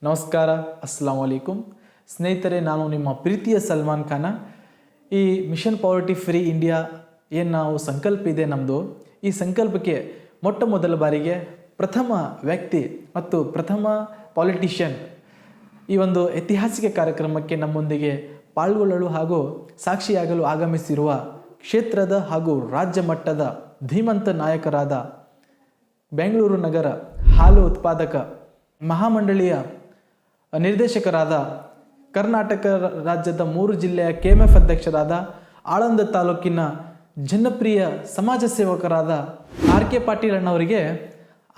ನಮಸ್ಕಾರ, ಅಸ್ಸಲಾಂ ವಲೈಕುಂ. ಸ್ನೇಹಿತರೆ, ನಾನು ನಿಮ್ಮ ಪ್ರೀತಿಯ ಸಲ್ಮಾನ್ ಖಾನ. ಈ ಮಿಷನ್ ಪಾವರ್ಟಿ ಫ್ರೀ ಇಂಡಿಯಾ ಏನು ನಾವು ಸಂಕಲ್ಪ ಇದೆ ನಮ್ಮದು, ಈ ಸಂಕಲ್ಪಕ್ಕೆ ಮೊಟ್ಟ ಮೊದಲ ಬಾರಿಗೆ ಪ್ರಥಮ ವ್ಯಕ್ತಿ ಮತ್ತು ಪ್ರಥಮ ಪಾಲಿಟಿಷಿಯನ್ ಈ ಒಂದು ಐತಿಹಾಸಿಕ ಕಾರ್ಯಕ್ರಮಕ್ಕೆ ನಮ್ಮೊಂದಿಗೆ ಪಾಲ್ಗೊಳ್ಳಲು ಹಾಗೂ ಸಾಕ್ಷಿಯಾಗಲು ಆಗಮಿಸಿರುವ ಕ್ಷೇತ್ರದ ಹಾಗೂ ರಾಜ್ಯ ಮಟ್ಟದ ಧೀಮಂತ ನಾಯಕರಾದ ಬೆಂಗಳೂರು ನಗರ ಹಾಲು ಉತ್ಪಾದಕ ಮಹಾಮಂಡಳಿಯ ನಿರ್ದೇಶಕರಾದ ಕರ್ನಾಟಕ ರಾಜ್ಯದ 3 ಜಿಲ್ಲೆಯ KMF ಅಧ್ಯಕ್ಷರಾದ ಆಳಂದ ತಾಲೂಕಿನ ಜನಪ್ರಿಯ ಸಮಾಜ ಸೇವಕರಾದ RK ಪಾಟೀಲ್ ಅಣ್ಣವರಿಗೆ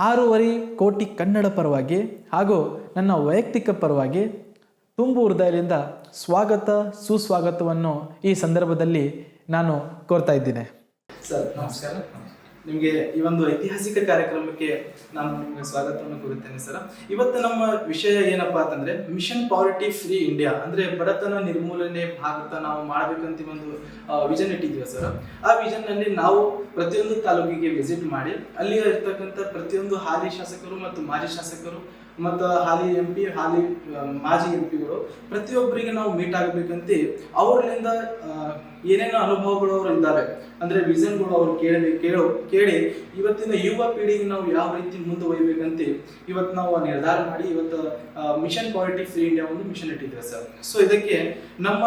6.5 ಕೋಟಿ ಕನ್ನಡ ಪರವಾಗಿ ಹಾಗೂ ನನ್ನ ವೈಯಕ್ತಿಕ ಪರವಾಗಿ ತುಂಬು ಹೃದಯದಿಂದ ಸ್ವಾಗತ ಸುಸ್ವಾಗತವನ್ನು ಈ ಸಂದರ್ಭದಲ್ಲಿ ನಾನು ಕೋರ್ತಾ ಇದ್ದೇನೆ. ಸರ್ ನಮಸ್ಕಾರ. ನಿಮಗೆ ಈ ಒಂದು ಐತಿಹಾಸಿಕ ಕಾರ್ಯಕ್ರಮಕ್ಕೆ ನಾನು ನಿಮಗೆ ಸ್ವಾಗತವನ್ನು ಕೋರುತ್ತೇನೆ ಸರ್. ಇವತ್ತು ನಮ್ಮ ವಿಷಯ ಏನಪ್ಪಾ ಅಂತಂದ್ರೆ ಮಿಷನ್ ಪಾವರ್ಟಿ ಫ್ರೀ ಇಂಡಿಯಾ, ಅಂದ್ರೆ ಬಡತನ ನಿರ್ಮೂಲನೆ ಭಾರತ ನಾವು ಮಾಡಬೇಕಂತ ಒಂದು ವಿಷನ್ ಇಟ್ಟಿದ್ದೀವಿ ಸರ್. ಆ ವಿಷನ್ ನಲ್ಲಿ ನಾವು ಪ್ರತಿಯೊಂದು ತಾಲೂಕಿಗೆ ವಿಸಿಟ್ ಮಾಡಿ ಅಲ್ಲಿ ಇರ್ತಕ್ಕಂಥ ಪ್ರತಿಯೊಂದು ಹಾಲಿ ಶಾಸಕರು ಮತ್ತು ಮಾಜಿ ಶಾಸಕರು ಮತ್ತು ಹಾಲಿ MP ಹಾಲಿ ಮಾಜಿ MPಗಳು ಪ್ರತಿಯೊಬ್ಬರಿಗೆ ನಾವು ಮೀಟ್ ಆಗಬೇಕಂತ ಅವರಿಂದ ಏನೇನೋ ಅನುಭವಗಳು ಅವರು ಇದ್ದಾವೆ, ಅಂದ್ರೆ ವಿಷನ್ಗಳು ಅವ್ರು ಕೇಳಿ ಇವತ್ತಿನ ಯುವ ಪೀಳಿಗೆ ನಾವು ಯಾವ ರೀತಿ ಮುಂದೆ ಒಯ್ಯಬೇಕಂತ ಇವತ್ತು ನಾವು ನಿರ್ಧಾರ ಮಾಡಿ ಇವತ್ತು ಮಿಷನ್ ಪಾವರ್ಟಿ ಫ್ರೀ ಇಂಡಿಯಾ ಒಂದು ಮಿಷನ್ ಇಟ್ಟಿದ್ದೇವೆ ಸರ್. ಸೊ ಇದಕ್ಕೆ ನಮ್ಮ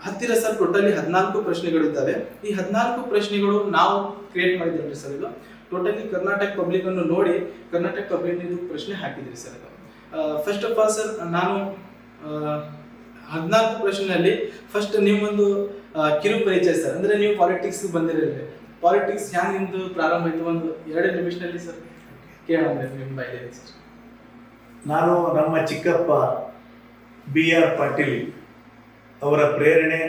ಹತ್ತಿರ ಸರ್ ಟೋಟಲಿ 14 ಪ್ರಶ್ನೆಗಳಿದ್ದಾವೆ. ಈ 14 ಪ್ರಶ್ನೆಗಳು ನಾವು ಕ್ರಿಯೇಟ್ ಮಾಡಿದ್ದೇವೆ ಸರ್. ಇದು ಟೋಟಲಿ ಕರ್ನಾಟಕ ಪಬ್ಲಿಕ್ ಅನ್ನು ನೋಡಿ ಕರ್ನಾಟಕ ಪಬ್ಲಿಕ್ ಇದು ಪ್ರಶ್ನೆ ಹಾಕಿದ್ರಿ sir. First of all sir, ನಾನು 14 ಪ್ರಶ್ನೆಯಲ್ಲಿ ಫಸ್ಟ್ ನಿಮ್ಮೊಂದು ಕಿರು ಪರಿಚಯ ಸರ್. ಅಂದ್ರೆ ನೀವು ಪಾಲಿಟಿಕ್ಸ್ ಬಂದಿರಲಿಲ್ಲ, ಪಾಲಿಟಿಕ್ಸ್ ಹ್ಯಾಂಗ್ ನಿಮ್ದು ಪ್ರಾರಂಭ ಆಯ್ತು ಒಂದು 2 ನಿಮಿಷದಲ್ಲಿ ಸರ್ ಕೇಳೋಣ ನಿಮ್ಮ ಬಾಯಲ್ಲಿ ಸರ್. ನಾನು ನಮ್ಮ ಚಿಕ್ಕಪ್ಪ BR ಪಾಟೀಲ್ ಅವರ ಪ್ರೇರಣೆ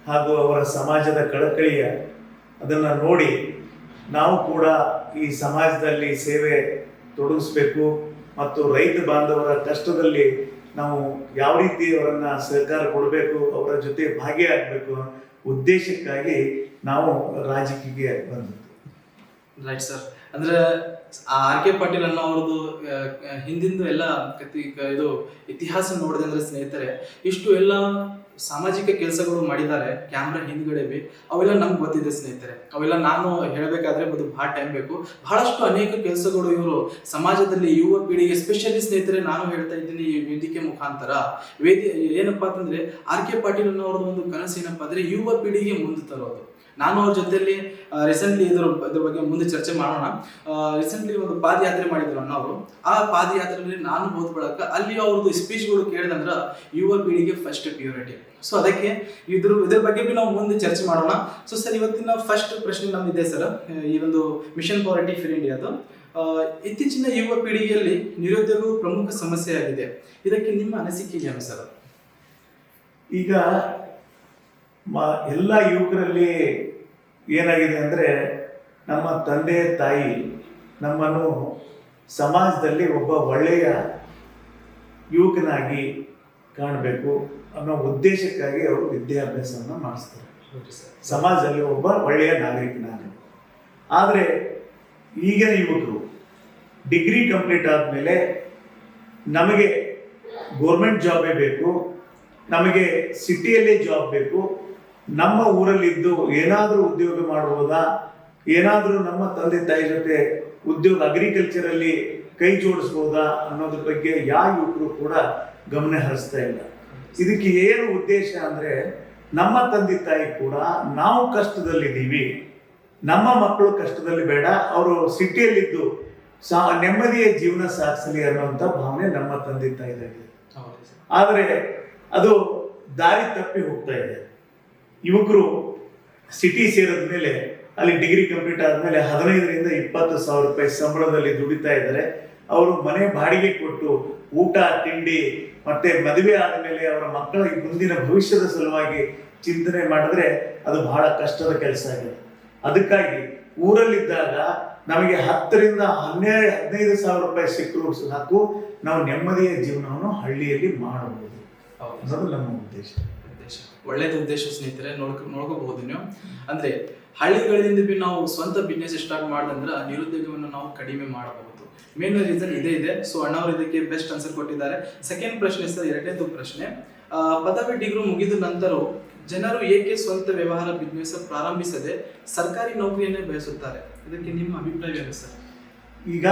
ಹಾಗೂ ಅವರ ಸಮಾಜದ ಕಳಕಳಿಯ ಅದನ್ನು ನೋಡಿ ನಾವು ಕೂಡ ಈ ಸಮಾಜದಲ್ಲಿ ಸೇವೆ ತೊಡಗಿಸ್ಬೇಕು ಮತ್ತು ರೈತ ಬಾಂಧವರ ಕಷ್ಟದಲ್ಲಿ ನಾವು ಯಾವ ರೀತಿ ಅವರನ್ನ ಸಹಕಾರ ಕೊಡಬೇಕು, ಅವರ ಜೊತೆ ಭಾಗಿಯಾಗಬೇಕು ಉದ್ದೇಶಕ್ಕಾಗಿ ನಾವು ರಾಜಕೀಯಕ್ಕೆ ಬಂದಿದ್ದು. Right sir. ಅಂದ್ರೆ RK ಪಾಟೀಲ್ ಅನ್ನೋ ಅವ್ರದ್ದು ಹಿಂದಿಂದು ಎಲ್ಲ ಇದು ಇತಿಹಾಸ ನೋಡಿದೆ ಅಂದ್ರೆ ಸ್ನೇಹಿತರೆ, ಇಷ್ಟು ಎಲ್ಲ ಸಾಮಾಜಿಕ ಕೆಲಸಗಳು ಮಾಡಿದ್ದಾರೆ ಕ್ಯಾಮ್ರಾ ಹಿಂದ್ಗಡೆ ಬಿ, ಅವೆಲ್ಲ ನಮ್ಗೆ ಗೊತ್ತಿದೆ ಸ್ನೇಹಿತರೆ. ಅವೆಲ್ಲ ನಾನು ಹೇಳಬೇಕಾದ್ರೆ ಅದು ಬಹಳ ಟೈಮ್ ಬೇಕು. ಬಹಳಷ್ಟು ಅನೇಕ ಕೆಲಸಗಳು ಇವರು ಸಮಾಜದಲ್ಲಿ ಯುವ ಪೀಳಿಗೆ ಎಸ್ಪೆಷಲಿ ಸ್ನೇಹಿತರೆ ನಾನು ಹೇಳ್ತಾ ಇದ್ದೀನಿ ಈ ವೇದಿಕೆ ಮುಖಾಂತರ. ಏನಪ್ಪಾ ಅಂತಂದ್ರೆ RK ಪಾಟೀಲ್ ಅನ್ನೋರ್ದು ಒಂದು ಕನಸು ಏನಪ್ಪಾ ಅಂದ್ರೆ ಯುವ ಪೀಳಿಗೆ ಮುಂದೆ ತರೋದು. ನಾನು ಅವ್ರ ಜೊತೆಯಲ್ಲಿ ರೀಸೆಂಟ್ಲಿ ಇದ್ರ ಬಗ್ಗೆ ಮುಂದೆ ಚರ್ಚೆ ಮಾಡೋಣ. ರೀಸೆಂಟ್ಲಿ ಒಂದು ಪಾದಯಾತ್ರೆ ಮಾಡಿದ್ರು ಅಣ್ಣವರು. ಆ ಪಾದಯಾತ್ರೆಯಲ್ಲಿ ನಾನು ಹೋದ ಬಳಕ ಅಲ್ಲಿ ಅವ್ರದ್ದು ಸ್ಪೀಚ್ಗಳು ಕೇಳಿದಂದ್ರ ಯುವ ಪೀಳಿಗೆ ಫಸ್ಟ್ ಪ್ಯೂರಿಟಿ. ಸೊ ಅದಕ್ಕೆ ಇದ್ರ ಬಗ್ಗೆ ಬಿ ನಾವು ಮುಂದೆ ಚರ್ಚೆ ಮಾಡೋಣ. ಸೊ ಸರ್, ಇವತ್ತಿನ ಫಸ್ಟ್ ಪ್ರಶ್ನೆ ನಮ್ದಿದೆ ಸರ್. ಈ ಒಂದು ಮಿಷನ್ ಪಾವರ್ಟಿ ಫ್ರೀ ಇಂಡಿಯಾದು ಇತ್ತೀಚಿನ ಯುವ ಪೀಳಿಗೆಯಲ್ಲಿ ನಿರುದ್ಯೋಗವು ಪ್ರಮುಖ ಸಮಸ್ಯೆ ಆಗಿದೆ. ಇದಕ್ಕೆ ನಿಮ್ಮ ಅನಿಸಿಕೆ ಏನು ಸರ್? ಈಗ ಎಲ್ಲ ಯುವಕರಲ್ಲಿ ಏನಾಗಿದೆ ಅಂದರೆ, ನಮ್ಮ ತಂದೆ ತಾಯಿ ನಮ್ಮನ್ನು ಸಮಾಜದಲ್ಲಿ ಒಬ್ಬ ಒಳ್ಳೆಯ ಯುವಕನಾಗಿ ಕಾಣಬೇಕು ಅನ್ನೋ ಉದ್ದೇಶಕ್ಕಾಗಿ ಅವರು ವಿದ್ಯಾಭ್ಯಾಸವನ್ನು ಮಾಡಿಸ್ತಾರೆ, ಸಮಾಜದಲ್ಲಿ ಒಬ್ಬ ಒಳ್ಳೆಯ ನಾಗರಿಕನಾಗಿ. ಆದರೆ ಈಗಿನ ಯುವಕರು ಡಿಗ್ರಿ ಕಂಪ್ಲೀಟ್ ಆದಮೇಲೆ ನಮಗೆ ಗೋರ್ಮೆಂಟ್ ಜಾಬೇ ಬೇಕು, ನಮಗೆ ಸಿಟಿಯಲ್ಲೇ ಜಾಬ್ ಬೇಕು, ನಮ್ಮ ಊರಲ್ಲಿದ್ದು ಏನಾದರೂ ಉದ್ಯೋಗ ಮಾಡ್ಬೋದಾ, ಏನಾದರೂ ನಮ್ಮ ತಂದೆ ತಾಯಿ ಜೊತೆ ಉದ್ಯೋಗ ಅಗ್ರಿಕಲ್ಚರಲ್ಲಿ ಕೈ ಜೋಡಿಸ್ಬೋದಾ ಅನ್ನೋದ್ರ ಬಗ್ಗೆ ಯಾವ ಯುವಕರು ಕೂಡ ಗಮನ ಹರಿಸ್ತಾ ಇಲ್ಲ. ಇದಕ್ಕೆ ಏನು ಉದ್ದೇಶ ಅಂದರೆ, ನಮ್ಮ ತಂದೆ ತಾಯಿ ಕೂಡ ನಾವು ಕಷ್ಟದಲ್ಲಿದ್ದೀವಿ, ನಮ್ಮ ಮಕ್ಕಳು ಕಷ್ಟದಲ್ಲಿ ಬೇಡ, ಅವರು ಸಿಟಿಯಲ್ಲಿದ್ದು ನೆಮ್ಮದಿಯ ಜೀವನ ಸಾಗಿಸಲಿ ಅನ್ನೋಂಥ ಭಾವನೆ ನಮ್ಮ ತಂದೆ ತಾಯಿದಾಗಿದೆ. ಆದರೆ ಅದು ದಾರಿ ತಪ್ಪಿ ಹೋಗ್ತಾ ಇದೆ. ಯುವಕರು ಸಿಟಿ ಸೇರಿದ ಮೇಲೆ ಅಲ್ಲಿ ಡಿಗ್ರಿ ಕಂಪ್ಲೀಟ್ ಆದಮೇಲೆ 15ರಿಂದ 20 ಸಾವಿರ ರೂಪಾಯಿ ಸಂಬಳದಲ್ಲಿ ದುಡಿತಾ ಇದ್ದಾರೆ. ಅವರು ಮನೆ ಬಾಡಿಗೆ ಕೊಟ್ಟು ಊಟ ತಿಂಡಿ ಮತ್ತೆ ಮದುವೆ ಆದಮೇಲೆ ಅವರ ಮಕ್ಕಳ ಮುಂದಿನ ಭವಿಷ್ಯದ ಸಲುವಾಗಿ ಚಿಂತನೆ ಮಾಡಿದ್ರೆ ಅದು ಬಹಳ ಕಷ್ಟದ ಕೆಲಸ ಆಗಿದೆ. ಅದಕ್ಕಾಗಿ ಊರಲ್ಲಿದ್ದಾಗ ನಮಗೆ 10ರಿಂದ 15 ಸಾವಿರ ರೂಪಾಯಿ ಸಿಕ್ಕರೂ ಸಾಕು, ನಾವು ನೆಮ್ಮದಿಯ ಜೀವನವನ್ನು ಹಳ್ಳಿಯಲ್ಲಿ ಮಾಡಬಹುದು ಅನ್ನೋದು ನಮ್ಮ ಉದ್ದೇಶ. ಒಳ್ಳೇದು ಉದ್ದೇಶ ಸ್ನೇಹಿತರೆ. ನೋಡ್ಕೋಬಹುದು ನೀವು. ಅಂದ್ರೆ ಹಳ್ಳಿಗಳಿಂದ ಬಿ ನಾವು ಸ್ವಂತ ಬಿಸ್ನೆಸ್ ಸ್ಟಾರ್ಟ್ ಮಾಡಿದ್ರೆ ನಿರುದ್ಯೋಗವನ್ನು ನಾವು ಕಡಿಮೆ ಮಾಡಬಹುದು. ಮೇನ್ ರೀಸನ್ ಇದೇ ಇದೆ. ಸೊ ಅಣ್ಣವರು ಇದಕ್ಕೆ ಬೆಸ್ಟ್ ಆನ್ಸರ್ ಕೊಟ್ಟಿದ್ದಾರೆ. ಸೆಕೆಂಡ್ ಪ್ರಶ್ನೆ ಸರ್, ಎರಡನೇದು ಪ್ರಶ್ನೆ, ಪದವಿ ಡಿಗ್ರಿ ಮುಗಿದ ನಂತರ ಜನರು ಏಕೆ ಸ್ವಂತ ವ್ಯವಹಾರ ಬಿಸ್ನೆಸ್ ಪ್ರಾರಂಭಿಸದೆ ಸರ್ಕಾರಿ ನೌಕರಿಯನ್ನೇ ಬಯಸುತ್ತಾರೆ? ಇದಕ್ಕೆ ನಿಮ್ಮ ಅಭಿಪ್ರಾಯವೇನು ಸರ್? ಈಗ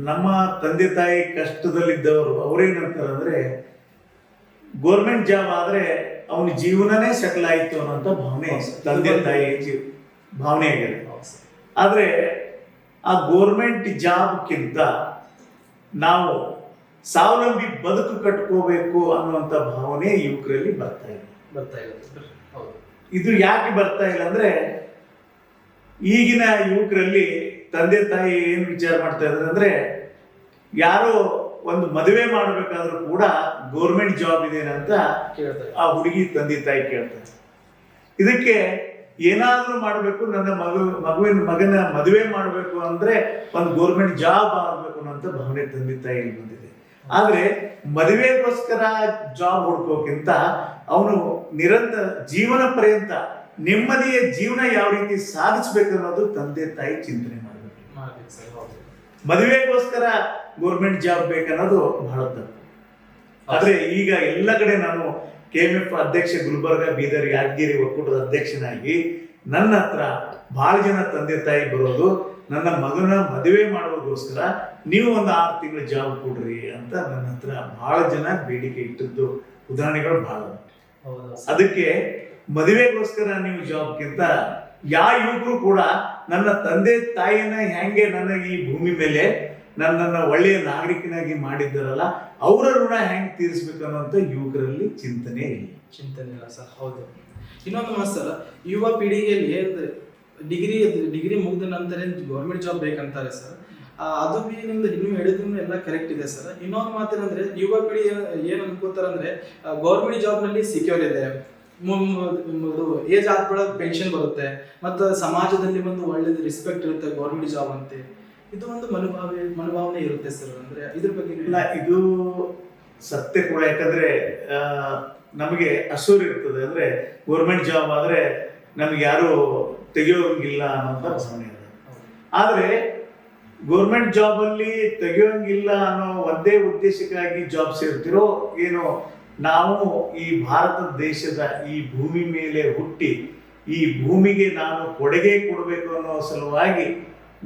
ನಮ್ಮ ತಂದೆ ತಾಯಿ ಕಷ್ಟದಲ್ಲಿದ್ದವರು ಅವ್ರೇನಂತಾರೆ ಅಂದ್ರೆ ಗೋರ್ಮೆಂಟ್ ಜಾಬ್ ಆದ್ರೆ ಅವನ ಜೀವನನೇ ಸೆಟಲ್ ಆಯಿತು ಅನ್ನೋಂಥ ಭಾವನೆ ತಂದೆ ತಾಯಿ ಭಾವನೆ ಆಗಿದೆ. ಆದರೆ ಆ ಗೋರ್ಮೆಂಟ್ ಜಾಬ್ಗಿಂತ ನಾವು ಸ್ವಾವಲಂಬಿ ಬದುಕು ಕಟ್ಕೋಬೇಕು ಅನ್ನುವಂಥ ಭಾವನೆ ಯುವಕರಲ್ಲಿ ಬರ್ತಾ ಇದೆ. ಇದು ಯಾಕೆ ಬರ್ತಾ ಇಲ್ಲ ಅಂದ್ರೆ ಈಗಿನ ಯುವಕರಲ್ಲಿ ತಂದೆ ತಾಯಿ ಏನು ವಿಚಾರ ಮಾಡ್ತಾ ಇದ್ದಾರೆ ಅಂದ್ರೆ ಯಾರೋ ಒಂದು ಮದುವೆ ಮಾಡಬೇಕಾದ್ರೂ ಕೂಡ ಗೋರ್ಮೆಂಟ್ ಜಾಬ್ ಇದೆ ಅಂತ ಆ ಹುಡುಗಿ ತಂದೆ ತಾಯಿ ಕೇಳ್ತಾರೆ. ಇದಕ್ಕೆ ಏನಾದ್ರೂ ಮಾಡಬೇಕು, ನನ್ನ ಮಗನ ಮದುವೆ ಮಾಡಬೇಕು ಅಂದ್ರೆ ಒಂದು ಗೋರ್ಮೆಂಟ್ ಜಾಬ್ ಆಗಬೇಕು ಅನ್ನೋಂಥ ಭಾವನೆ ತಂದೆ ತಾಯಿಗೆ ಬಂದಿದೆ. ಆದ್ರೆ ಮದುವೆಗೋಸ್ಕರ ಜಾಬ್ ಹುಡ್ಕೋಕ್ಕಿಂತ ಅವನು ನಿರಂತರ ಜೀವನ ಪರ್ಯಂತ ನೆಮ್ಮದಿಯ ಜೀವನ ಯಾವ ರೀತಿ ಸಾಧಿಸಬೇಕು ಅನ್ನೋದು ತಂದೆ ತಾಯಿ ಚಿಂತನೆ ಮಾಡಬೇಕು. ಮದುವೆಗೋಸ್ಕರ ಗೋರ್ಮೆಂಟ್ ಜಾಬ್ ಬೇಕನ್ನೋದು ಬಹಳ ತಪ್ಪು. ಆದ್ರೆ ಈಗ ಎಲ್ಲ ಕಡೆ ನಾನು KMF ಅಧ್ಯಕ್ಷ ಗುಲ್ಬರ್ಗ, ಬೀದರ್, ಯಾದಗಿರಿ ಒಕ್ಕೂಟದ ಅಧ್ಯಕ್ಷನಾಗಿ ನನ್ನ ಹತ್ರ ಬಹಳ ಜನ ತಂದೆ ತಾಯಿ ಬರೋದು, ನನ್ನ ಮಗನ ಮದುವೆ ಮಾಡೋದಕ್ಕೋಸ್ಕರ ನೀವು ಒಂದು 6 ತಿಂಗಳು ಜಾಬ್ ಕೊಡ್ರಿ ಅಂತ ನನ್ನ ಹತ್ರ ಬಹಳ ಜನ ಬೇಡಿಕೆ ಇಟ್ಟದ್ದು ಉದಾಹರಣೆಗಳು ಬಹಳ. ಅದಕ್ಕೆ ಮದುವೆಗೋಸ್ಕರ ನೀವು ಜಾಬ್ಗಿಂತ ಯಾವ ಯುವಕರು ಕೂಡ ನನ್ನ ತಂದೆ ತಾಯಿನ ಹೆಂಗೆ ನನ್ನ ಈ ಭೂಮಿ ಮೇಲೆ ನನ್ನನ್ನು ಒಳ್ಳೆಯ ನಾಗರಿಕನಾಗಿ ಮಾಡಿದ್ದಾರಲ್ಲ ಅವರ ಋಣ ಹೆಂಗೆ ತೀರಿಸ್ಬೇಕು ಅನ್ನೋಂಥ ಯುವಕರಲ್ಲಿ ಚಿಂತನೆ ಇಲ್ಲ ಸರ್. ಹೌದು. ಇನ್ನೊಂದು ಮಾತು ಸರ್, ಯುವ ಪೀಳಿಗೆಯಲ್ಲಿ ಡಿಗ್ರಿ ಮುಗಿದ ನಂತರ ಗೌರ್ಮೆಂಟ್ ಜಾಬ್ ಬೇಕಂತಾರೆ ಸರ್. ಅದು ಬಿ ನಿಮ್ದು ಇನ್ನೂ ಹೇಳಿದ್ರು ಎಲ್ಲ ಕರೆಕ್ಟ್ ಇದೆ ಸರ್. ಇನ್ನೊಂದು ಮಾತೇನಂದ್ರೆ ಯುವ ಪೀಳಿ ಏನು ಅನ್ಕೋತಾರಂದ್ರೆ ಗೌರ್ಮೆಂಟ್ ಜಾಬ್ ನಲ್ಲಿ ಸಿಕ್ಯೂರ್ ಇದೆ, ಏಜ್ ಆದ್ಮೇಲೆ ಪೆನ್ಷನ್ ಬರುತ್ತೆ, ಮತ್ತು ಸಮಾಜದಲ್ಲಿ ಒಂದು ಒಳ್ಳೇದು ರೆಸ್ಪೆಕ್ಟ್ ಇರುತ್ತೆ ಗೌರ್ಮೆಂಟ್ ಜಾಬ್ ಅಂತೆ. ಇದು ಒಂದು ಮನೋಭಾವನೆ ಇರುತ್ತೆ ಸರ್. ಅಂದ್ರೆ ಇದ್ರ ಬಗ್ಗೆ ಇಲ್ಲ, ಇದು ಸತ್ಯ ಕೂಡ. ಯಾಕಂದ್ರೆ ನಮಗೆ ಅಸೂರ್ ಇರ್ತದೆ ಅಂದ್ರೆ ಗೌರ್ಮೆಂಟ್ ಜಾಬ್ ಆದ್ರೆ ನಮ್ಗೆ ಯಾರು ತೆಗೆಯೋಂಗಿಲ್ಲ ಅನ್ನೋಂಥ ಭಾವನೆ ಇದೆ. ಆದ್ರೆ ಗೌರ್ಮೆಂಟ್ ಜಾಬ್ ಅಲ್ಲಿ ತೆಗೆಯೋಂಗಿಲ್ಲ ಅನ್ನೋ ಒಂದೇ ಉದ್ದೇಶಕ್ಕಾಗಿ ಜಾಬ್ ಸೇರ್ತಿರೋ ಏನೋ, ನಾವು ಈ ಭಾರತ ದೇಶದ ಈ ಭೂಮಿ ಮೇಲೆ ಹುಟ್ಟಿ ಈ ಭೂಮಿಗೆ ನಾನು ಕೊಡುಗೆ ಕೊಡಬೇಕು ಅನ್ನೋ ಸಲುವಾಗಿ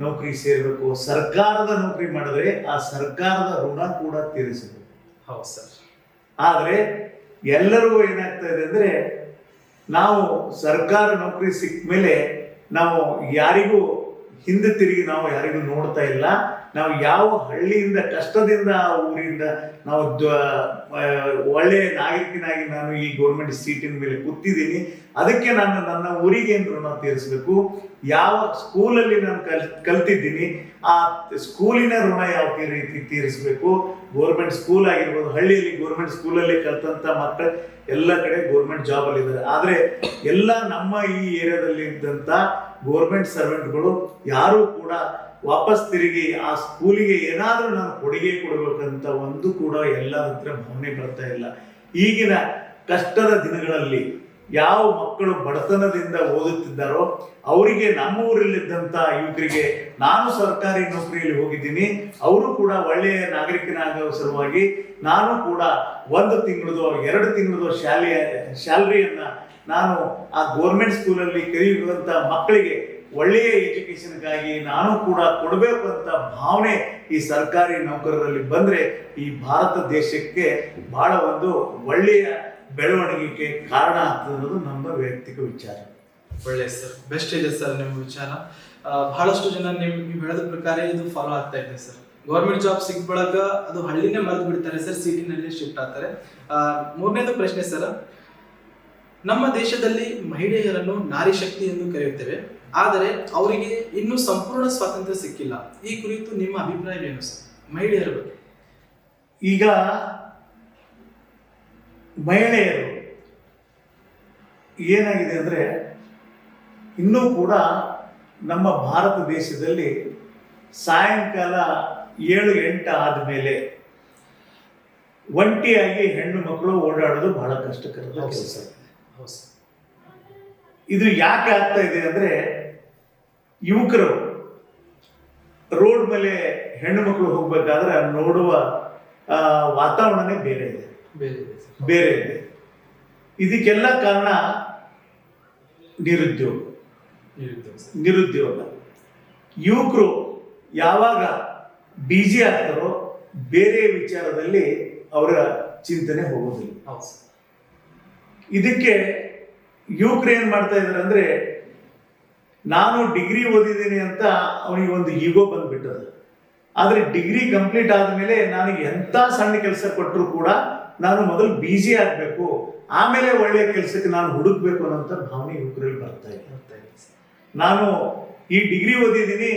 ನೌಕರಿ ಸೇರಬೇಕು. ಸರ್ಕಾರದ ನೌಕರಿ ಮಾಡಿದ್ರೆ ಆ ಸರ್ಕಾರದ ಋಣ ಕೂಡ ತೀರಿಸಬೇಕು. ಹೌದು ಸರ್. ಆದ್ರೆ ಎಲ್ಲರೂ ಏನಾಗ್ತಾ ಇದೆ ಅಂದ್ರೆ ನಾವು ಸರ್ಕಾರ ನೌಕರಿ ಸಿಕ್ಕ ಮೇಲೆ ನಾವು ಯಾರಿಗೂ ಹಿಂದೆ ತಿರುಗಿ ನಾವು ಯಾರಿಗೂ ನೋಡ್ತಾ ಇಲ್ಲ. ನಾವು ಯಾವ ಹಳ್ಳಿಯಿಂದ ಕಷ್ಟದಿಂದ ಆ ಊರಿಂದ ನಾವು ಒಳ್ಳೆಯ ನಾಗರಿಕನಾಗಿ ನಾನು ಈ ಗೌರ್ಮೆಂಟ್ ಸೀಟಿನ ಮೇಲೆ ಕೂತಿದ್ದೀನಿ, ಅದಕ್ಕೆ ನಾನು ನನ್ನ ಊರಿಗೆ ಋಣ ತೀರಿಸಬೇಕು. ಯಾವ ಸ್ಕೂಲಲ್ಲಿ ನಾನು ಕಲ್ತಿದ್ದೀನಿ ಆ ಸ್ಕೂಲಿನ ಋಣ ಯಾವ ರೀತಿ ತೀರಿಸಬೇಕು. ಗೌರ್ಮೆಂಟ್ ಸ್ಕೂಲ್ ಆಗಿರ್ಬೋದು, ಹಳ್ಳಿಯಲ್ಲಿ ಗೌರ್ಮೆಂಟ್ ಸ್ಕೂಲಲ್ಲಿ ಕಲ್ತಂತ ಮಕ್ಕಳು ಎಲ್ಲ ಕಡೆ ಗೌರ್ಮೆಂಟ್ ಜಾಬ್ ಅಲ್ಲಿ ಇದ್ದಾರೆ. ಆದ್ರೆ ಎಲ್ಲ ನಮ್ಮ ಈ ಏರಿಯಾದಲ್ಲಿ ಇದ್ದಂತ ಗೌರ್ಮೆಂಟ್ ಸರ್ವೆಂಟ್ಗಳು ಯಾರು ಕೂಡ ವಾಪಸ್ ತಿರುಗಿ ಆ ಸ್ಕೂಲಿಗೆ ಏನಾದರೂ ನಾನು ಕೊಡುಗೆ ಕೊಡಬೇಕಂತ ಒಂದು ಕೂಡ ಎಲ್ಲರ ಹತ್ರ ಭಾವನೆ ಬರ್ತಾ ಇಲ್ಲ. ಈಗಿನ ಕಷ್ಟದ ದಿನಗಳಲ್ಲಿ ಯಾವ ಮಕ್ಕಳು ಬಡತನದಿಂದ ಓದುತ್ತಿದ್ದಾರೋ ಅವರಿಗೆ ನಮ್ಮ ಊರಲ್ಲಿದ್ದಂಥ ಯುವಕರಿಗೆ ನಾನು ಸರ್ಕಾರಿ ನೌಕರಿಯಲ್ಲಿ ಹೋಗಿದ್ದೀನಿ, ಅವರು ಕೂಡ ಒಳ್ಳೆಯ ನಾಗರಿಕನಾಗುವ ಸಲುವಾಗಿ ನಾನು ಕೂಡ 1 ತಿಂಗಳದೋ 2 ತಿಂಗಳದೋ ಸ್ಯಾಲರಿಯನ್ನ ನಾನು ಆ ಗೌರ್ಮೆಂಟ್ ಸ್ಕೂಲಲ್ಲಿ ಕಲಿಯುವಂಥ ಮಕ್ಕಳಿಗೆ ಒಳ್ಳೆಯ ಎಜುಕೇಶನ್ಗಾಗಿ ನಾನು ಕೂಡ ಕೊಡಬೇಕು ಅಂತ ಭಾವನೆ ಈ ಸರ್ಕಾರಿ ನೌಕರರಲ್ಲಿ ಬಂದ್ರೆ ಈ ಭಾರತ ದೇಶಕ್ಕೆ ಬಹಳ ಒಂದು ಒಳ್ಳೆಯ ಬೆಳವಣಿಗೆಗೆ ಕಾರಣ ಆಗ್ತದೆ ಅನ್ನೋದು ನಮ್ಮ ವೈಯಕ್ತಿಕ ವಿಚಾರ. ಒಳ್ಳೆ ಸರ್, ಬೆಸ್ಟ್ ಇದೆ ಸರ್ ನಿಮ್ಮ ವಿಚಾರ. ಬಹಳಷ್ಟು ಜನ ನೀವು ಹೇಳೋದ ಪ್ರಕಾರ ಇದು ಫಾಲೋ ಆಗ್ತಾ ಇದೆ ಸರ್. ಗೌರ್ಮೆಂಟ್ ಜಾಬ್ ಸಿಕ್ಕ ಬಳಕ ಅದು ಹಳ್ಳಿನೇ ಮರೆತು ಬಿಡ್ತಾರೆ ಸರ್, ಸಿಟಿನಲ್ಲಿ ಶಿಫ್ಟ್ ಆಗ್ತಾರೆ. ಮೂರನೇದು ಪ್ರಶ್ನೆ ಸರ್, ನಮ್ಮ ದೇಶದಲ್ಲಿ ಮಹಿಳೆಯರನ್ನು ನಾರಿ ಶಕ್ತಿ ಎಂದು ಕರೆಯುತ್ತೇವೆ, ಆದರೆ ಅವರಿಗೆ ಇನ್ನೂ ಸಂಪೂರ್ಣ ಸ್ವಾತಂತ್ರ್ಯ ಸಿಕ್ಕಿಲ್ಲ. ಈ ಕುರಿತು ನಿಮ್ಮ ಅಭಿಪ್ರಾಯವೇನು ಸರ್ ಮಹಿಳೆಯರ ಬಗ್ಗೆ? ಈಗ ಮಹಿಳೆಯರು ಏನಾಗಿದೆ ಅಂದರೆ ಇನ್ನೂ ಕೂಡ ನಮ್ಮ ಭಾರತ ದೇಶದಲ್ಲಿ ಸಾಯಂಕಾಲ 7-8 ಆದಮೇಲೆ ಒಂಟಿಯಾಗಿ ಹೆಣ್ಣು ಮಕ್ಕಳು ಓಡಾಡೋದು ಬಹಳ ಕಷ್ಟಕರದ ಕೆಲಸ. ಇದು ಯಾಕೆ ಆಗ್ತಾ ಇದೆ ಅಂದರೆ ಯುವಕರು ರೋಡ್ ಮೇಲೆ ಹೆಣ್ಣು ಮಕ್ಕಳು ಹೋಗ್ಬೇಕಾದ್ರೆ ನೋಡುವ ವಾತಾವರಣನೇ ಬೇರೆ ಇದೆ, ಬೇರೆ ಇದೆ. ಇದಕ್ಕೆಲ್ಲ ಕಾರಣ ನಿರುದ್ಯೋಗ. ಯುವಕರು ಯಾವಾಗ ಬಿಜಿ ಆಗ್ತಾರೋ ಬೇರೆ ವಿಚಾರದಲ್ಲಿ ಅವರ ಚಿಂತನೆ ಹೋಗೋದಿಲ್ಲ. ಇದಕ್ಕೆ ಯುವಕರು ಏನ್ ಮಾಡ್ತಾ ಇದಾರೆ ಅಂದ್ರೆ, ನಾನು ಡಿಗ್ರಿ ಓದಿದ್ದೀನಿ ಅಂತ ಅವನಿಗೆ ಒಂದು ಈಗೋ ಬಂದ್ಬಿಟ್ಟದ. ಆದ್ರೆ ಡಿಗ್ರಿ ಕಂಪ್ಲೀಟ್ ಆದ್ಮೇಲೆ ನನಗೆ ಎಂತ ಸಣ್ಣ ಕೆಲಸ ಕೊಟ್ಟರು ಕೂಡ ನಾನು ಮೊದಲು ಬಿಜಿ ಆಗ್ಬೇಕು, ಆಮೇಲೆ ಒಳ್ಳೆಯ ಕೆಲಸಕ್ಕೆ ನಾನು ಹುಡುಕ್ಬೇಕು ಅನ್ನೋಂಥ ಭಾವನೆ ಯುವಕರಲ್ಲಿ ಬರ್ತಾ ಇದೆ. ನಾನು ಈ ಡಿಗ್ರಿ ಓದಿದ್ದೀನಿ,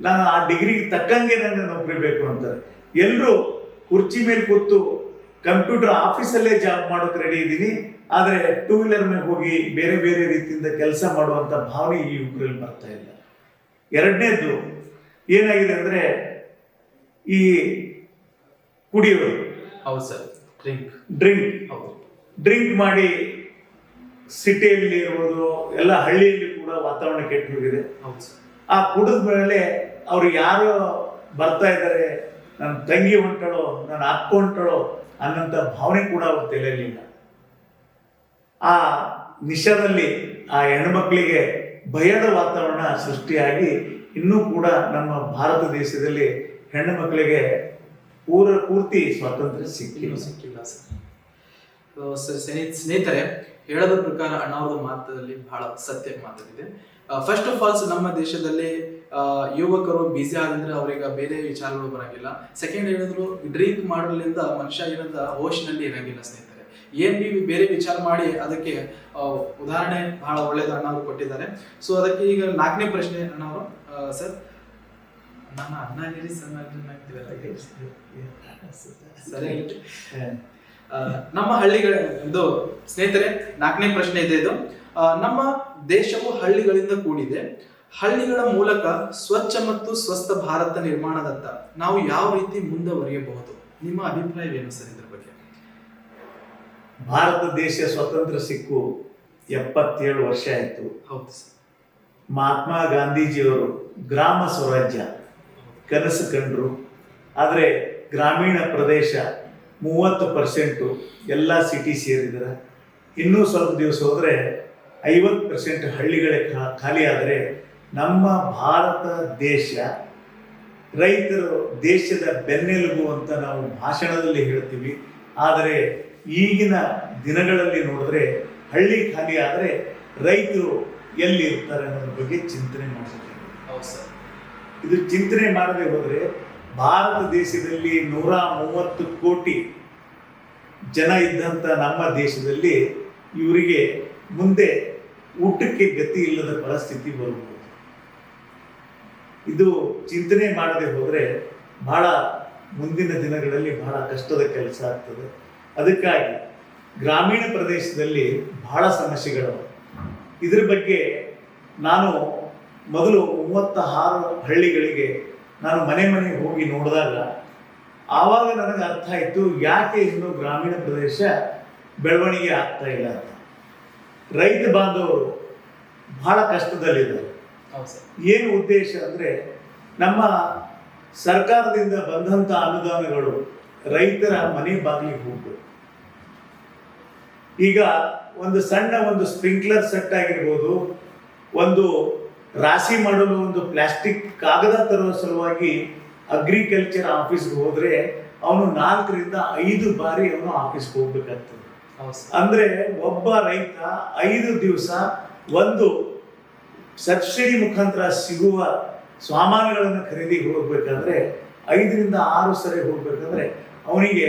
ನಾನು ಆ ಡಿಗ್ರಿಗೆ ತಕ್ಕಂಗೆ ನನಗೆ ನೌಕರಿ ಬೇಕು ಅಂತಾರೆ. ಎಲ್ಲರೂ ಕುರ್ಚಿ ಮೇಲೆ ಕೂತು ಕಂಪ್ಯೂಟರ್ ಆಫೀಸಲ್ಲೇ ಜಾಬ್ ಮಾಡೋಕೆ ರೆಡಿ ಇದ್ದೀನಿ, ಆದರೆ ಟೂ ವೀಲರ್ ಮೇಲೆ ಹೋಗಿ ಬೇರೆ ಬೇರೆ ರೀತಿಯಿಂದ ಕೆಲಸ ಮಾಡುವಂಥ ಭಾವನೆ ಈ ಯುವಕರಲ್ಲಿ ಬರ್ತಾ ಇಲ್ಲ. ಎರಡನೇದು ಏನಾಗಿದೆ ಅಂದ್ರೆ, ಈ ಕುಡಿಯೋದು, ಡ್ರಿಂಕ್ ಮಾಡಿ ಸಿಟಿಯಲ್ಲಿ ಇರ್ಬೋದು, ಎಲ್ಲ ಹಳ್ಳಿಯಲ್ಲಿ ಕೂಡ ವಾತಾವರಣ ಕೆಟ್ಟು ಹೋಗಿದೆ. ಆ ಕುಡಿದ ಮೇಲೆ ಅವ್ರು ಯಾರು ಬರ್ತಾ ಇದ್ದಾರೆ, ನನ್ನ ತಂಗಿ ಹೊಂಟಳೋ, ನನ್ನ ಅಕ್ಕ ಹೊಂಟಳೋ ಅನ್ನೋಂಥ ಭಾವನೆ ಕೂಡ ಅವ್ರ ತಲೆಯಲ್ಲಿಲ್ಲ. ಆ ನಿಶಾದಲ್ಲಿ ಆ ಹೆಣ್ಮಕ್ಳಿಗೆ ಭಯದ ವಾತಾವರಣ ಸೃಷ್ಟಿಯಾಗಿ ಇನ್ನೂ ಕೂಡ ನಮ್ಮ ಭಾರತ ದೇಶದಲ್ಲಿ ಹೆಣ್ಣು ಮಕ್ಕಳಿಗೆ ಪೂರ್ತಿ ಸ್ವಾತಂತ್ರ್ಯ ಸಿಕ್ಕಿಲ್ಲ ಸರ್. ಸ್ನೇಹಿತರೆ, ಹೇಳೋದ ಪ್ರಕಾರ ಅಣ್ಣಾವ್ರದ ಮಾತಲ್ಲಿ ಬಹಳ ಸತ್ಯ ಮಾತಾಡಿದೆ. ಫಸ್ಟ್ ಆಫ್ ಆಲ್ಸ್ ನಮ್ಮ ದೇಶದಲ್ಲಿ ಯುವಕರು ಬಿಸಿ ಆದಂದ್ರೆ ಅವ್ರಿಗೆ ಬೇರೆ ವಿಚಾರಗಳು ಬರಂಗಿಲ್ಲ. ಸೆಕೆಂಡ್ ಹೇಳಿದ್ರು, ಡ್ರಿಂಕ್ ಮಾಡೋದ್ರಿಂದ ಮನುಷ್ಯ ಏನಂತ ಹೋಶಿನಲ್ಲಿ ಇರಂಗಿಲ್ಲ. ಸ್ನೇಹಿತರೆ, ಏನ್ ಬಿ ಬೇರೆ ವಿಚಾರ ಮಾಡಿ ಅದಕ್ಕೆ ಉದಾಹರಣೆ ಬಹಳ ಒಳ್ಳೇದು ಅಣ್ಣಾವ್ರು ಕೊಟ್ಟಿದ್ದಾರೆ. ಸೊ ಅದಕ್ಕೆ ಈಗ 4ನೇ ಪ್ರಶ್ನೆ ಅಣ್ಣಾವ್ರು. ಸರ್, ನಾನು ಅಣ್ಣಗಿರಿ ಸರಿ, ನಮ್ಮ ಹಳ್ಳಿಗಳ ಇದು ಸ್ನೇಹಿತರೆ 4ನೇ ಪ್ರಶ್ನೆ ಇದೆ ಇದು. ನಮ್ಮ ದೇಶವು ಹಳ್ಳಿಗಳಿಂದ ಕೂಡಿದೆ. ಹಳ್ಳಿಗಳ ಮೂಲಕ ಸ್ವಚ್ಛ ಮತ್ತು ಸ್ವಸ್ಥ ಭಾರತ ನಿರ್ಮಾಣದತ್ತ ನಾವು ಯಾವ ರೀತಿ ಮುಂದುವರಿಯಬಹುದು? ನಿಮ್ಮ ಅಭಿಪ್ರಾಯವೇನು ಸರ್ ಇದ್ರ ಬಗ್ಗೆ? ಭಾರತ ದೇಶ ಸ್ವತಂತ್ರ ಸಿಕ್ಕು 77 ವರ್ಷ ಆಯಿತು. ಹೌದು ಸರ್. ಮಹಾತ್ಮ ಗಾಂಧೀಜಿಯವರು ಗ್ರಾಮ ಸ್ವರಾಜ್ಯ ಕನಸು ಕಂಡ್ರು. ಆದರೆ ಗ್ರಾಮೀಣ ಪ್ರದೇಶ 30% ಎಲ್ಲ ಸಿಟಿ ಸೇರಿದರೆ, ಇನ್ನೂ ಸ್ವಲ್ಪ ದಿವಸ ಹೋದರೆ 50% ಹಳ್ಳಿಗಳೇ ಖಾಲಿ. ಆದರೆ ನಮ್ಮ ಭಾರತ ದೇಶ ರೈತರು ದೇಶದ ಬೆನ್ನೆಲುಬು ಅಂತ ನಾವು ಭಾಷಣದಲ್ಲಿ ಹೇಳ್ತೀವಿ. ಆದರೆ ಈಗಿನ ದಿನಗಳಲ್ಲಿ ನೋಡಿದ್ರೆ ಹಳ್ಳಿ ಖಾಲಿ ಆದರೆ ರೈತರು ಎಲ್ಲಿ ಇರ್ತಾರೆ ಅನ್ನೋದ್ರ ಬಗ್ಗೆ ಚಿಂತನೆ ಮಾಡಬೇಕು. ಇದು ಚಿಂತನೆ ಮಾಡದೆ ಹೋದರೆ ಭಾರತ ದೇಶದಲ್ಲಿ 130 ಕೋಟಿ ಜನ ಇದ್ದಂಥ ನಮ್ಮ ದೇಶದಲ್ಲಿ ಇವರಿಗೆ ಮುಂದೆ ಊಟಕ್ಕೆ ಗತಿ ಇಲ್ಲದ ಪರಿಸ್ಥಿತಿ ಬರಬಹುದು. ಇದು ಚಿಂತನೆ ಮಾಡದೆ ಹೋದರೆ ಬಹಳ ಮುಂದಿನ ದಿನಗಳಲ್ಲಿ ಬಹಳ ಕಷ್ಟದ ಕೆಲಸ ಆಗ್ತದೆ. ಅದಕ್ಕಾಗಿ ಗ್ರಾಮೀಣ ಪ್ರದೇಶದಲ್ಲಿ ಬಹಳ ಸಮಸ್ಯೆಗಳು. ಇದ್ರ ಬಗ್ಗೆ ನಾನು ಮೊದಲು 36 ಹಳ್ಳಿಗಳಿಗೆ ನಾನು ಮನೆ ಮನೆಗೆ ಹೋಗಿ ನೋಡಿದಾಗ ಆವಾಗ ನನಗೆ ಅರ್ಥ ಆಯಿತು ಯಾಕೆ ಇನ್ನೂ ಗ್ರಾಮೀಣ ಪ್ರದೇಶ ಬೆಳವಣಿಗೆ ಆಗ್ತಾ ಇಲ್ಲ ಅಂತ. ರೈತ ಬಾಂಧವರು ಬಹಳ ಕಷ್ಟದಲ್ಲಿದ್ದಾರೆ. ಏನು ಉದ್ದೇಶ ಅಂದರೆ, ನಮ್ಮ ಸರ್ಕಾರದಿಂದ ಬಂದಂಥ ಅನುದಾನಗಳು ರೈತರ ಮನೆ ಬಾಗಿಲಿಗೆ ಹೋಗ್ಬೇಕು. ಈಗ ಒಂದು ಸಣ್ಣ ಒಂದು ಸ್ಪ್ರಿಂಕ್ಲರ್ ಸೆಟ್ ಆಗಿರ್ಬೋದು, ಒಂದು ರಾಶಿ ಮಾಡಲು ಒಂದು ಪ್ಲಾಸ್ಟಿಕ್ ಕಾಗದ ತರುವ ಸಲುವಾಗಿ ಅಗ್ರಿಕಲ್ಚರ್ ಆಫೀಸ್ಗೆ ಹೋದರೆ ಅವನು 4 ರಿಂದ 5 ಬಾರಿ ಅವನು ಆಫೀಸ್ಗೆ ಹೋಗ್ಬೇಕಾಗ್ತದೆ. ಅಂದರೆ ಒಬ್ಬ ರೈತ 5 ದಿವಸ ಒಂದು ಸಬ್ಸಿಡಿ ಮುಖಾಂತರ ಸಿಗುವ ಸಾಮಾನುಗಳನ್ನು ಖರೀದಿಗೆ ಹೋಗ್ಬೇಕಾದ್ರೆ 5 ರಿಂದ 6 ಸರಿ ಹೋಗ್ಬೇಕಂದ್ರೆ ಅವನಿಗೆ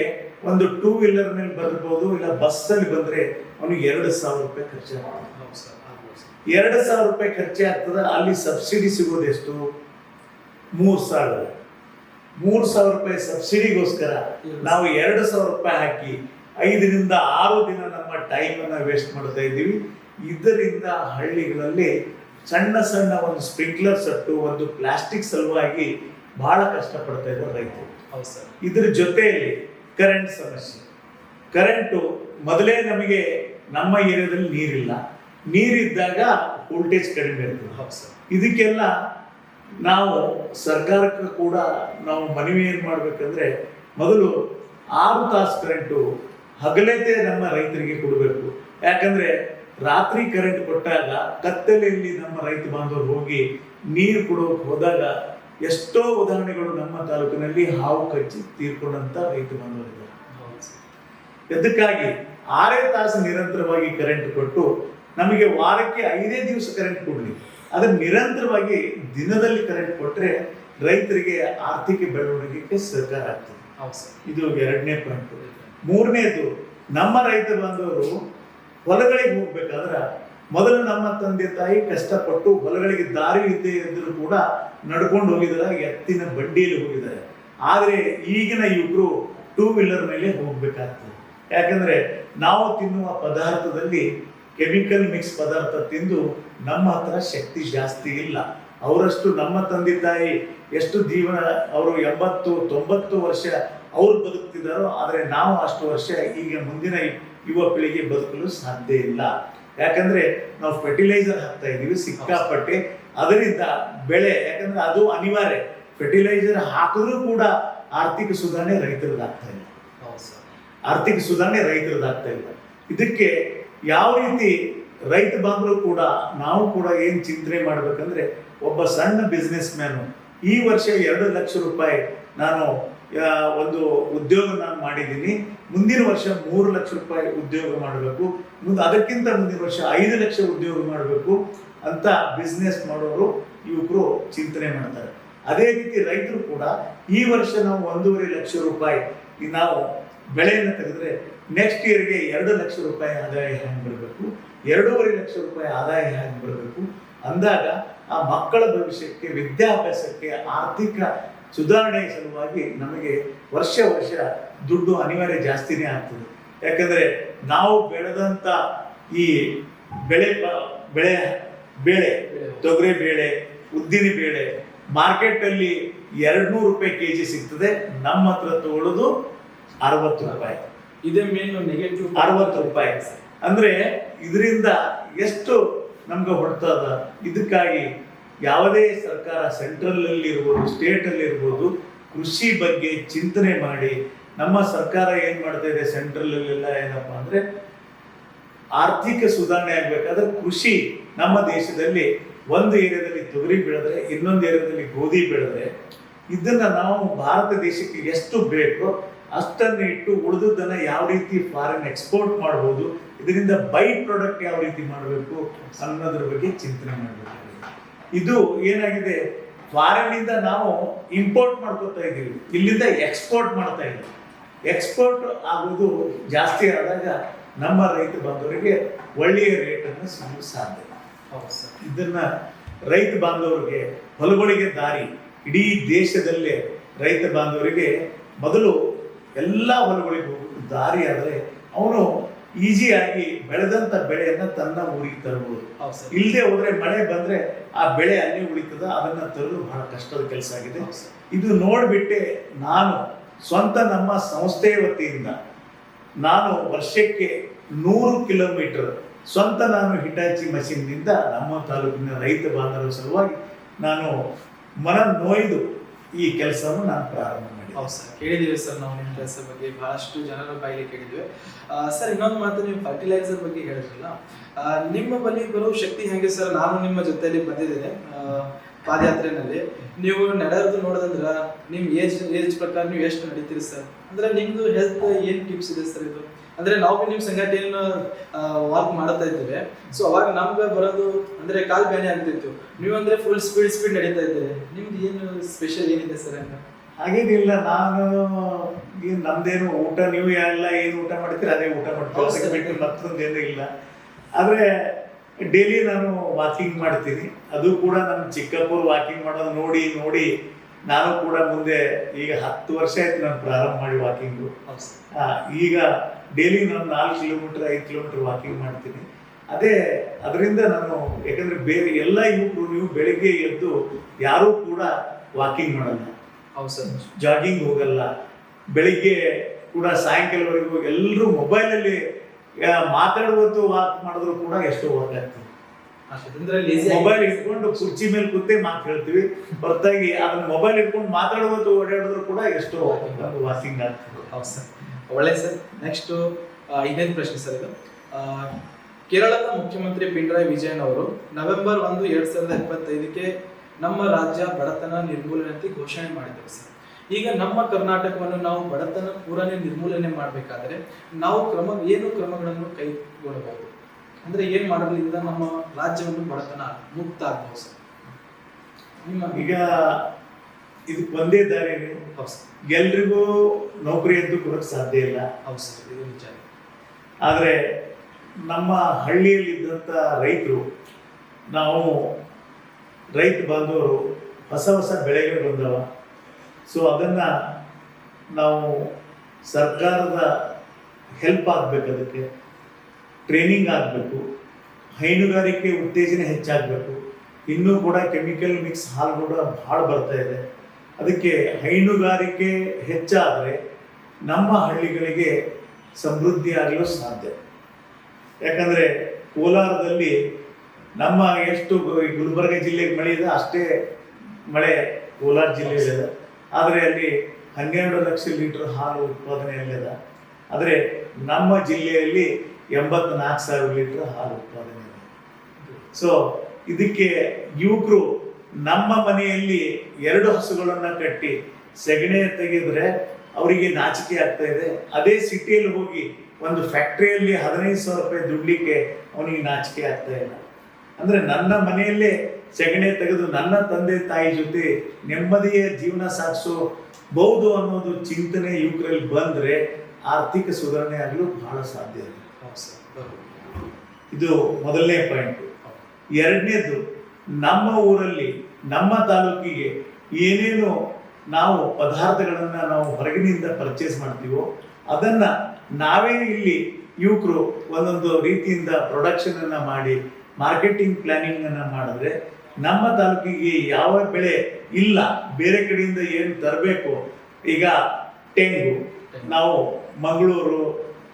ಒಂದು 2 ವೀಲರ್ ಮೇಲೆ ಬರ್ಬೋದು, ಇಲ್ಲ ಬಸ್ಸಲ್ಲಿ ಬಂದರೆ ಅವನಿಗೆ 2,000 ರೂಪಾಯಿ ಖರ್ಚಾಗ್ತದೆ. 2,000 ರೂಪಾಯಿ ಖರ್ಚೆ ಆಗ್ತದೆ. ಅಲ್ಲಿ ಸಬ್ಸಿಡಿ ಸಿಗೋದೆಷ್ಟು? 3,000. 3,000 ರೂಪಾಯಿ ಸಬ್ಸಿಡಿಗೋಸ್ಕರ ನಾವು 2,000 ರೂಪಾಯಿ ಹಾಕಿ 5 ರಿಂದ 6 ದಿನ ನಮ್ಮ ಟೈಮನ್ನು ವೇಸ್ಟ್ ಮಾಡ್ತಾ ಇದ್ದೀವಿ. ಇದರಿಂದ ಹಳ್ಳಿಗಳಲ್ಲಿ ಸಣ್ಣ ಸಣ್ಣ ಒಂದು ಸ್ಪ್ರಿಂಕ್ಲರ್ ಸೆಟ್ಟು, ಒಂದು ಪ್ಲಾಸ್ಟಿಕ್ ಸಲುವಾಗಿ ಬಹಳ ಕಷ್ಟಪಡ್ತಾ ಇದ್ದಾರೆ ರೈತರು. ಇದ್ರ ಜೊತೆಯಲ್ಲಿ ಕರೆಂಟ್ ಸಮಸ್ಯೆ. ಕರೆಂಟು ಮೊದಲೇ ನಮಗೆ ನಮ್ಮ ಏರಿಯಾದಲ್ಲಿ ನೀರಿಲ್ಲ. ನೀರಿದ್ದಾಗ ವೋಲ್ಟೇಜ್ ಕಡಿಮೆ ಇರ್ತದೆ. ಇದಕ್ಕೆಲ್ಲ ನಾವು ಸರ್ಕಾರಕ್ಕೆ ಕೂಡ ನಾವು ಮನವಿ ಏನು ಮಾಡಬೇಕಂದ್ರೆ ಮೊದಲು 6 ತಾಸು ಕರೆಂಟು ಹಗಲೇ ನಮ್ಮ ರೈತರಿಗೆ ಕೊಡಬೇಕು. ಯಾಕಂದ್ರೆ ರಾತ್ರಿ ಕರೆಂಟ್ ಕೊಟ್ಟಾಗ ಕತ್ತಲೆಯಲ್ಲಿ ನಮ್ಮ ರೈತ ಬಾಂಧವರು ಹೋಗಿ ನೀರು ಕೊಡೋಕೆ ಹೋದಾಗ ಎಷ್ಟೋ ಉದಾಹರಣೆಗಳು ನಮ್ಮ ತಾಲೂಕಿನಲ್ಲಿ ಹಾವು ಕಚ್ಚಿ ತೀರ್ಕೊಂಡಂತ ರೈತ ಬಾಂಧವರಿದ್ದಾರೆ. ಇದಕ್ಕಾಗಿ 6 ತಾಸು ನಿರಂತರವಾಗಿ ಕರೆಂಟ್ ಕೊಟ್ಟು ನಮಗೆ ವಾರಕ್ಕೆ 5 ದಿವಸ ಕರೆಂಟ್ ಕೊಡಲಿ, ಅದನ್ನು ನಿರಂತರವಾಗಿ ದಿನದಲ್ಲಿ ಕರೆಂಟ್ ಕೊಟ್ಟರೆ ರೈತರಿಗೆ ಆರ್ಥಿಕ ಬೆಳವಣಿಗೆಗೆ ಸಹಕಾರ ಆಗ್ತದೆ. ಇದು 2ನೇ ಪಾಯಿಂಟ್. 3ನೇದು, ನಮ್ಮ ರೈತ ಬಾಂಧವರು ಹೊಲಗಳಿಗೆ ಹೋಗ್ಬೇಕಾದ್ರೆ ಮೊದಲು ನಮ್ಮ ತಂದೆ ತಾಯಿ ಕಷ್ಟಪಟ್ಟು ಹೊಲಗಳಿಗೆ ದಾರಿ ಇದ್ದೇ ಇದ್ದರೂ ಕೂಡ ನಡ್ಕೊಂಡು ಹೋಗಿದ್ದಾರೆ, ಎತ್ತಿನ ಬಂಡಿಯಲ್ಲಿ ಹೋಗಿದ್ದಾರೆ. ಆದರೆ ಈಗಿನ ಯುವಕರು 2 ವೀಲರ್ ಮೇಲೆ ಹೋಗ್ಬೇಕಾಗ್ತದೆ. ಯಾಕಂದ್ರೆ ನಾವು ತಿನ್ನುವ ಪದಾರ್ಥದಲ್ಲಿ ಕೆಮಿಕಲ್ ಮಿಕ್ಸ್ ಪದಾರ್ಥ ತಿಂದು ನಮ್ಮ ಹತ್ರ ಶಕ್ತಿ ಜಾಸ್ತಿ ಇಲ್ಲ. ಅವರಷ್ಟು ನಮ್ಮ ತಂದೆ ತಾಯಿ ಎಷ್ಟು ಜೀವನ, ಅವರು 80-90 ವರ್ಷ ಅವ್ರು ಬದುಕ್ತಿದ್ದಾರೋ, ಆದರೆ ನಾವು ಅಷ್ಟು ವರ್ಷ ಈಗ ಮುಂದಿನ ಯುವ ಪೀಳಿಗೆ ಬದುಕಲು ಸಾಧ್ಯ ಇಲ್ಲ. ಯಾಕಂದ್ರೆ ನಾವು ಫರ್ಟಿಲೈಸರ್ ಹಾಕ್ತಾ ಇದೀವಿ ಸಿಕ್ಕಾಪಟ್ಟೆ. ಅದರಿಂದ ಬೆಳೆ, ಯಾಕಂದ್ರೆ ಅದು ಅನಿವಾರ್ಯ, ಫರ್ಟಿಲೈಸರ್ ಹಾಕಿದ್ರೂ ಕೂಡ ಆರ್ಥಿಕ ಸುಧಾರಣೆ ರೈತರದಾಗ್ತಾ ಇಲ್ಲ. ಆರ್ಥಿಕ ಸುಧಾರಣೆ ರೈತರದಾಗ್ತಾ ಇಲ್ಲ. ಇದಕ್ಕೆ ಯಾವ ರೀತಿ ರೈತ ಬಾಂಧವರು ಕೂಡ ನಾವು ಕೂಡ ಏನು ಚಿಂತನೆ ಮಾಡ್ಬೇಕಂದ್ರೆ, ಒಬ್ಬ ಸಣ್ಣ ಬಿಸ್ನೆಸ್ ಮ್ಯಾನು ಈ ವರ್ಷ 2 ಲಕ್ಷ ರೂಪಾಯಿ ನಾನು ಒಂದು ಉದ್ಯೋಗ ನಾನು ಮಾಡಿದ್ದೀನಿ, ಮುಂದಿನ ವರ್ಷ 3 ಲಕ್ಷ ರೂಪಾಯಿ ಉದ್ಯೋಗ ಮಾಡಬೇಕು, ಅದಕ್ಕಿಂತ ಮುಂದಿನ ವರ್ಷ 5 ಲಕ್ಷ ಉದ್ಯೋಗ ಮಾಡಬೇಕು ಅಂತ ಬಿಸ್ನೆಸ್ ಮಾಡೋರು ಯುವಕರು ಚಿಂತನೆ ಮಾಡ್ತಾರೆ. ಅದೇ ರೀತಿ ರೈತರು ಕೂಡ ಈ ವರ್ಷ ನಾವು 1.5 ಲಕ್ಷ ರೂಪಾಯಿ ನಾವು ಬೆಳೆಯನ್ನು ತೆಗೆದ್ರೆ ನೆಕ್ಸ್ಟ್ ಇಯರ್ಗೆ 2 ಲಕ್ಷ ರೂಪಾಯಿ ಆದಾಯ ಹೇಗೆ ಬರಬೇಕು, 2.5 ಲಕ್ಷ ರೂಪಾಯಿ ಆದಾಯ ಹೇಗೆ ಬರಬೇಕು ಅಂದಾಗ ಆ ಮಕ್ಕಳ ಭವಿಷ್ಯಕ್ಕೆ, ವಿದ್ಯಾಭ್ಯಾಸಕ್ಕೆ, ಆರ್ಥಿಕ ಸುಧಾರಣೆ ಸಲುವಾಗಿ ನಮಗೆ ವರ್ಷ ದುಡ್ಡು ಅನಿವಾರ್ಯ ಜಾಸ್ತಿನೇ ಆಗ್ತದೆ. ಯಾಕಂದ್ರೆ ನಾವು ಬೆಳೆದಂತ ಈ ಬೇಳೆ ತೊಗರಿ ಬೇಳೆ, ಉದ್ದಿನ ಬೇಳೆ ಮಾರ್ಕೆಟಲ್ಲಿ 200 ರೂಪಾಯಿ ಕೆಜಿ ಸಿಗ್ತದೆ, ನಮ್ಮ ಹತ್ರ ತಗೊಳ್ಳೋದು 60 ರೂಪಾಯಿ. ಇದೇ ಮೇನ್ ನೆಗೆಟಿವ್. 60 ರೂಪಾಯಿ ಅಂದ್ರೆ ಇದರಿಂದ ಎಷ್ಟು ನಮ್ಗೆ ಹೊಡ್ತದ. ಇದಕ್ಕಾಗಿ ಯಾವುದೇ ಸರ್ಕಾರ, ಸೆಂಟ್ರಲ್ ಅಲ್ಲಿ ಇರ್ಬೋದು, ಸ್ಟೇಟ್ ಅಲ್ಲಿ ಇರ್ಬೋದು, ಕೃಷಿ ಬಗ್ಗೆ ಚಿಂತನೆ ಮಾಡಿ, ನಮ್ಮ ಸರ್ಕಾರ ಏನ್ ಮಾಡ್ತಾ ಇದೆ ಸೆಂಟ್ರಲ್ ಅಲ್ಲೆಲ್ಲ ಏನಪ್ಪಾ ಅಂದ್ರೆ ಆರ್ಥಿಕ ಸುಧಾರಣೆ ಆಗ್ಬೇಕಾದ್ರೆ ಕೃಷಿ ನಮ್ಮ ದೇಶದಲ್ಲಿ ಒಂದು ಏರಿಯಾದಲ್ಲಿ ತೊಗರಿ ಬೆಳೆದ್ರೆ ಇನ್ನೊಂದು ಏರಿಯಾದಲ್ಲಿ ಗೋಧಿ ಬೆಳೆದ್ರೆ ಇದನ್ನ ನಾವು ಭಾರತ ದೇಶಕ್ಕೆ ಎಷ್ಟು ಬೇಕೋ ಅಷ್ಟನ್ನು ಇಟ್ಟು ಉಳಿದದನ್ನ ಯಾವ ರೀತಿ ಫಾರಿನ್ ಎಕ್ಸ್ಪೋರ್ಟ್ ಮಾಡ್ಬೋದು, ಇದರಿಂದ ಬೈ ಪ್ರಾಡಕ್ಟ್ ಯಾವ ರೀತಿ ಮಾಡಬೇಕು ಅನ್ನೋದ್ರ ಬಗ್ಗೆ ಚಿಂತನೆ ಮಾಡಬೇಕು. ಇದು ಏನಾಗಿದೆ, ಫಾರಿನ್ ಇಂದ ನಾವು ಇಂಪೋರ್ಟ್ ಮಾಡ್ಕೊತಾ ಇದ್ದೀವಿ, ಇಲ್ಲಿಂದ ಎಕ್ಸ್ಪೋರ್ಟ್ ಮಾಡ್ತಾ ಇದ್ದೀವಿ. ಎಕ್ಸ್ಪೋರ್ಟ್ ಆಗೋದು ಜಾಸ್ತಿ ಆದಾಗ ನಮ್ಮ ರೈತ ಬಾಂಧವರಿಗೆ ಒಳ್ಳೆಯ ರೇಟನ್ನು ಸಿಗಲು ಸಾಧ್ಯ. ಇದನ್ನ ರೈತ ಬಾಂಧವರಿಗೆ ಹೊಲಗಳಿಗೆ ದಾರಿ, ಇಡೀ ದೇಶದಲ್ಲೇ ರೈತ ಬಾಂಧವರಿಗೆ ಮೊದಲು ಎಲ್ಲ ಹೊಲಗಳಿಗೂ ದಾರಿ ಆದರೆ ಅವನು ಈಸಿಯಾಗಿ ಬೆಳೆದಂತ ಬೆಳೆಯನ್ನ ತನ್ನ ಊರಿಗೆ ತರಬಹುದು. ಇಲ್ಲದೆ ಹೋದ್ರೆ ಮಳೆ ಬಂದ್ರೆ ಆ ಬೆಳೆ ಅಲ್ಲಿ ಉಳಿತದ, ಅದನ್ನ ತರಲು ಬಹಳ ಕಷ್ಟದ ಕೆಲಸ ಆಗಿದೆ. ಇದು ನೋಡ್ಬಿಟ್ಟೆ ನಾನು ಸ್ವಂತ ನಮ್ಮ ಸಂಸ್ಥೆಯ ವತಿಯಿಂದ ನಾನು ವರ್ಷಕ್ಕೆ 100 ಕಿಲೋಮೀಟರ್ ಸ್ವಂತ ನಾನು ಹಿಟಾಚಿ ಮಷೀನ್ನಿಂದ ನಮ್ಮ ತಾಲೂಕಿನ ರೈತ ಬಾಂಧವರ ಸಲುವಾಗಿ ನಾನು ಮನ ನೋಯ್ದು ಈ ಕೆಲಸವನ್ನು ನಾನು ಪ್ರಾರಂಭ ಮಾಡಿದೆ. ಹೌದು ಸರ್, ಕೇಳಿದ್ದೀವಿ ಸರ್ ನಾವು ನಿಮ್ಮ ಕೆಲಸ ಬಗ್ಗೆ, ಬಹಳಷ್ಟು ಜನರ ಬಾಯಿಗೆ ಕೇಳಿದ್ವಿ. ಸರ್, ಇನ್ನೊಂದು ಮಾತು, ನೀವು ಫರ್ಟಿಲೈಸರ್ ಬಗ್ಗೆ ಹೇಳಿದ್ರಲ್ಲ, ನಿಮ್ಮ ಬಳಿ ಬರೋ ಶಕ್ತಿ ಹೆಂಗೆ ಸರ್? ನಾನು ನಿಮ್ಮ ಜೊತೆಯಲ್ಲಿ ಬಂದಿದ್ದೇನೆ ಪಾದಯಾತ್ರೆನಲ್ಲಿ. ನೀವು ನಡೆಯೋದು ನೋಡೋದಂದ್ರೆ ನಿಮ್ಮ ಏಜ್ ಪ್ರಕಾರ ನೀವು ಎಷ್ಟು ನಡೀತೀರಿ ಸರ್? ಅಂದ್ರೆ ನಿಮ್ದು ಹೆಲ್ತ್ ಏನು ಟಿಪ್ಸ್ ಇದೆ ಸರ್ ಇದು? ಅಂದ್ರೆ ನಾವು ನಿಮ್ಮ ಸಂಗತಿ ಏನು ವಾಕ್ ಮಾಡ್ತಾ ಇದ್ದೇವೆ, ಸೊ ಅವಾಗ ನಮ್ಗೆ ಬರೋದು ಅಂದ್ರೆ ಕಾಲ್ ಬ್ಯಾನೆ ಆಗ್ತಿತ್ತು. ನೀವಂದ್ರೆ ಫುಲ್ ಸ್ಪೀಡ್ ನಡೀತಾ ಇದ್ದೇವೆ. ನಿಮ್ದು ಏನು ಸ್ಪೆಷಲ್ ಏನಿದೆ ಸರ್ ಅಂತ? ಹಾಗೇನಿಲ್ಲ, ನಾನು ನಮ್ದೇನು ಊಟ, ನೀವು ಎಲ್ಲ ಏನು ಊಟ ಮಾಡ್ತೀರಿ ಅದೇ ಊಟ ಮಾಡ್ತೀವಿ, ಬಿಟ್ಟು ಮತ್ತೊಂದೇನು ಇಲ್ಲ. ಆದರೆ ಡೈಲಿ ನಾನು ವಾಕಿಂಗ್ ಮಾಡ್ತೀನಿ. ಅದು ಕೂಡ ನಮ್ಮ ಚಿಕ್ಕಪ್ಪರು ವಾಕಿಂಗ್ ಮಾಡೋದು ನೋಡಿ ನೋಡಿ ನಾನು ಕೂಡ ಮುಂದೆ ಈಗ 10 ವರ್ಷ ಆಯ್ತು ನಾನು ಪ್ರಾರಂಭ ಮಾಡಿ ವಾಕಿಂಗು. ಈಗ ಡೈಲಿ ನಾನು 4 ಕಿಲೋಮೀಟರ್ 5 ಕಿಲೋಮೀಟರ್ ವಾಕಿಂಗ್ ಮಾಡ್ತೀನಿ. ಅದರಿಂದ ನಾನು, ಯಾಕಂದ್ರೆ ಬೇರೆ ಎಲ್ಲ ಯುವಕರು ನೀವು ಬೆಳಿಗ್ಗೆ ಎದ್ದು ಯಾರೂ ಕೂಡ ವಾಕಿಂಗ್ ಮಾಡಲ್ಲ, ಜಾಗಿಂಗ್ ಹೋಗಲ್ಲ, ಬೆಳಿಗ್ಗೆ ಕೂಡ ಸಾಯಂಕಾಲವರೆಗೂ ಎಲ್ಲರೂ ಮೊಬೈಲಲ್ಲಿ ಮಾತಾಡುವತ್ತು ವಾಕ್ ಮಾಡಿದ್ರು ಕೂಡ ಎಷ್ಟೋ ವಾಕ್ ಆಗ್ತದೆ. ಅಂದ್ರೆ lazy ಮೊಬೈಲ್ ಇಟ್ಕೊಂಡು ಕುರ್ಚಿ ಮೇಲೆ ಕೂತೇ ಮಾತು ಹೇಳ್ತೀವಿ ಹೊರತಾಗಿ ಅದನ್ನ ಮೊಬೈಲ್ ಇಟ್ಕೊಂಡು ಮಾತಾಡೋದು ಓಡಾಡಿದ್ರು ಕೂಡ ಎಷ್ಟೋ ವಾಕಿಂಗ್ ಆಗ್ತದೆ. ಹೌದು ಸರ್, ಒಳ್ಳೆ ಸರ್. ನೆಕ್ಸ್ಟ್ ಇನ್ನೇನು ಪ್ರಶ್ನೆ ಸರ್ ಇದು. ಕೇರಳದ ಮುಖ್ಯಮಂತ್ರಿ ಪಿಣರಾಯಿ ವಿಜಯನ್ ಅವರು ನವೆಂಬರ್ 1, 2025ಕ್ಕೆ ನಮ್ಮ ರಾಜ್ಯ ಬಡತನ ನಿರ್ಮೂಲನೆ ಅಂತ ಘೋಷಣೆ ಮಾಡಿದ್ದೇವೆ ಸರ್. ಈಗ ನಮ್ಮ ಕರ್ನಾಟಕವನ್ನು ನಾವು ಬಡತನ ಪೂರನೇ ನಿರ್ಮೂಲನೆ ಮಾಡಬೇಕಾದ್ರೆ ನಾವು ಕ್ರಮಗಳನ್ನು ಕೈಗೊಳ್ಳಬಹುದು, ಅಂದ್ರೆ ಏನ್ ಮಾಡೋದ್ರಿಂದ ನಮ್ಮ ರಾಜ್ಯವನ್ನು ಬಡತನ ಮುಕ್ತ ಆಗಬಹುದು ಸರ್? ಈಗ ಇದು ಒಂದೇ ದಾರಿ, ಎಲ್ರಿಗೂ ನೌಕರಿ ಅಂತೂ ಕೊಡಕ್ಕೆ ಸಾಧ್ಯ ಇಲ್ಲ. ಹೌದು ಸರ್, ಇದು ನಿಜ. ಆದರೆ ನಮ್ಮ ಹಳ್ಳಿಯಲ್ಲಿದ್ದಂಥ ರೈತರು, ನಾವು ರೈತ ಬಾಂಧವರು ಹೊಸ ಬೆಳೆಗಳು ಬಂದವ. ಸೊ ಅದನ್ನು ನಾವು ಸರ್ಕಾರದ ಹೆಲ್ಪ್ ಆಗಬೇಕು, ಅದಕ್ಕೆ ಟ್ರೈನಿಂಗ್ ಆಗಬೇಕು, ಹೈನುಗಾರಿಕೆ ಉತ್ತೇಜನ ಹೆಚ್ಚಾಗಬೇಕು. ಇನ್ನೂ ಕೂಡ ಕೆಮಿಕಲ್ ಮಿಕ್ಸ್ ಹಾಲು ಕೂಡ ಭಾಳ ಬರ್ತಾ ಇದೆ. ಅದಕ್ಕೆ ಹೈನುಗಾರಿಕೆ ಹೆಚ್ಚಾದರೆ ನಮ್ಮ ಹಳ್ಳಿಗಳಿಗೆ ಸಮೃದ್ಧಿ ಆಗಲು ಸಾಧ್ಯ. ಯಾಕಂದರೆ ಕೋಲಾರದಲ್ಲಿ ನಮ್ಮ ಎಷ್ಟು ಗುಲ್ಬರ್ಗ ಜಿಲ್ಲೆಗೆ ಮಳೆ ಇದೆ ಅಷ್ಟೇ ಮಳೆ ಕೋಲಾರ ಜಿಲ್ಲೆಯಲ್ಲಿದೆ. ಆದರೆ ಅಲ್ಲಿ 12 ಲಕ್ಷ ಲೀಟರ್ ಹಾಲು ಉತ್ಪಾದನೆಯಲ್ಲಿದೆ. ಆದರೆ ನಮ್ಮ ಜಿಲ್ಲೆಯಲ್ಲಿ 84,000 ಲೀಟರ್ ಹಾಲು ಉತ್ಪಾದನೆ ಇದೆ. ಸೊ ಇದಕ್ಕೆ ಯುವಕರು ನಮ್ಮ ಮನೆಯಲ್ಲಿ 2 ಹಸುಗಳನ್ನು ಕಟ್ಟಿ ಸೆಗಣಿ ತೆಗೆದ್ರೆ ಅವರಿಗೆ ನಾಚಿಕೆ ಆಗ್ತಾ ಇದೆ. ಅದೇ ಸಿಟಿಯಲ್ಲಿ ಹೋಗಿ ಒಂದು ಫ್ಯಾಕ್ಟ್ರಿಯಲ್ಲಿ 15,000 ರೂಪಾಯಿ ದುಡ್ಲಿಕ್ಕೆ ಅವನಿಗೆ ನಾಚಿಕೆ ಆಗ್ತಾ ಇಲ್ಲ. ಅಂದರೆ ನನ್ನ ಮನೆಯಲ್ಲೇ ಸೆಗಣಿ ತೆಗೆದು ನನ್ನ ತಂದೆ ತಾಯಿ ಜೊತೆ ನೆಮ್ಮದಿಯ ಜೀವನ ಸಾಗಿಸಬಹುದು ಅನ್ನೋದು ಚಿಂತನೆ ಯುವಕರಲ್ಲಿ ಬಂದರೆ ಆರ್ಥಿಕ ಸುಧಾರಣೆ ಆಗಲು ಬಹಳ ಸಾಧ್ಯ ಇದೆ. ಇದು ಮೊದಲನೇ ಪಾಯಿಂಟ್. ಎರಡನೇದು, ನಮ್ಮ ಊರಲ್ಲಿ ನಮ್ಮ ತಾಲೂಕಿಗೆ ಏನೇನು ನಾವು ಪದಾರ್ಥಗಳನ್ನು ನಾವು ಹೊರಗಿನಿಂದ ಪರ್ಚೇಸ್ ಮಾಡ್ತೀವೋ ಅದನ್ನು ನಾವೇ ಇಲ್ಲಿ ಯುವಕರು ಒಂದೊಂದು ರೀತಿಯಿಂದ ಪ್ರೊಡಕ್ಷನನ್ನು ಮಾಡಿ ಮಾರ್ಕೆಟಿಂಗ್ ಪ್ಲಾನಿಂಗನ್ನು ಮಾಡಿದ್ರೆ ನಮ್ಮ ತಾಲೂಕಿಗೆ ಯಾವ ಬೆಳೆ ಇಲ್ಲ, ಬೇರೆ ಕಡೆಯಿಂದ ಏನು ತರಬೇಕು. ಈಗ ತೆಂಗು ನಾವು ಮಂಗಳೂರು,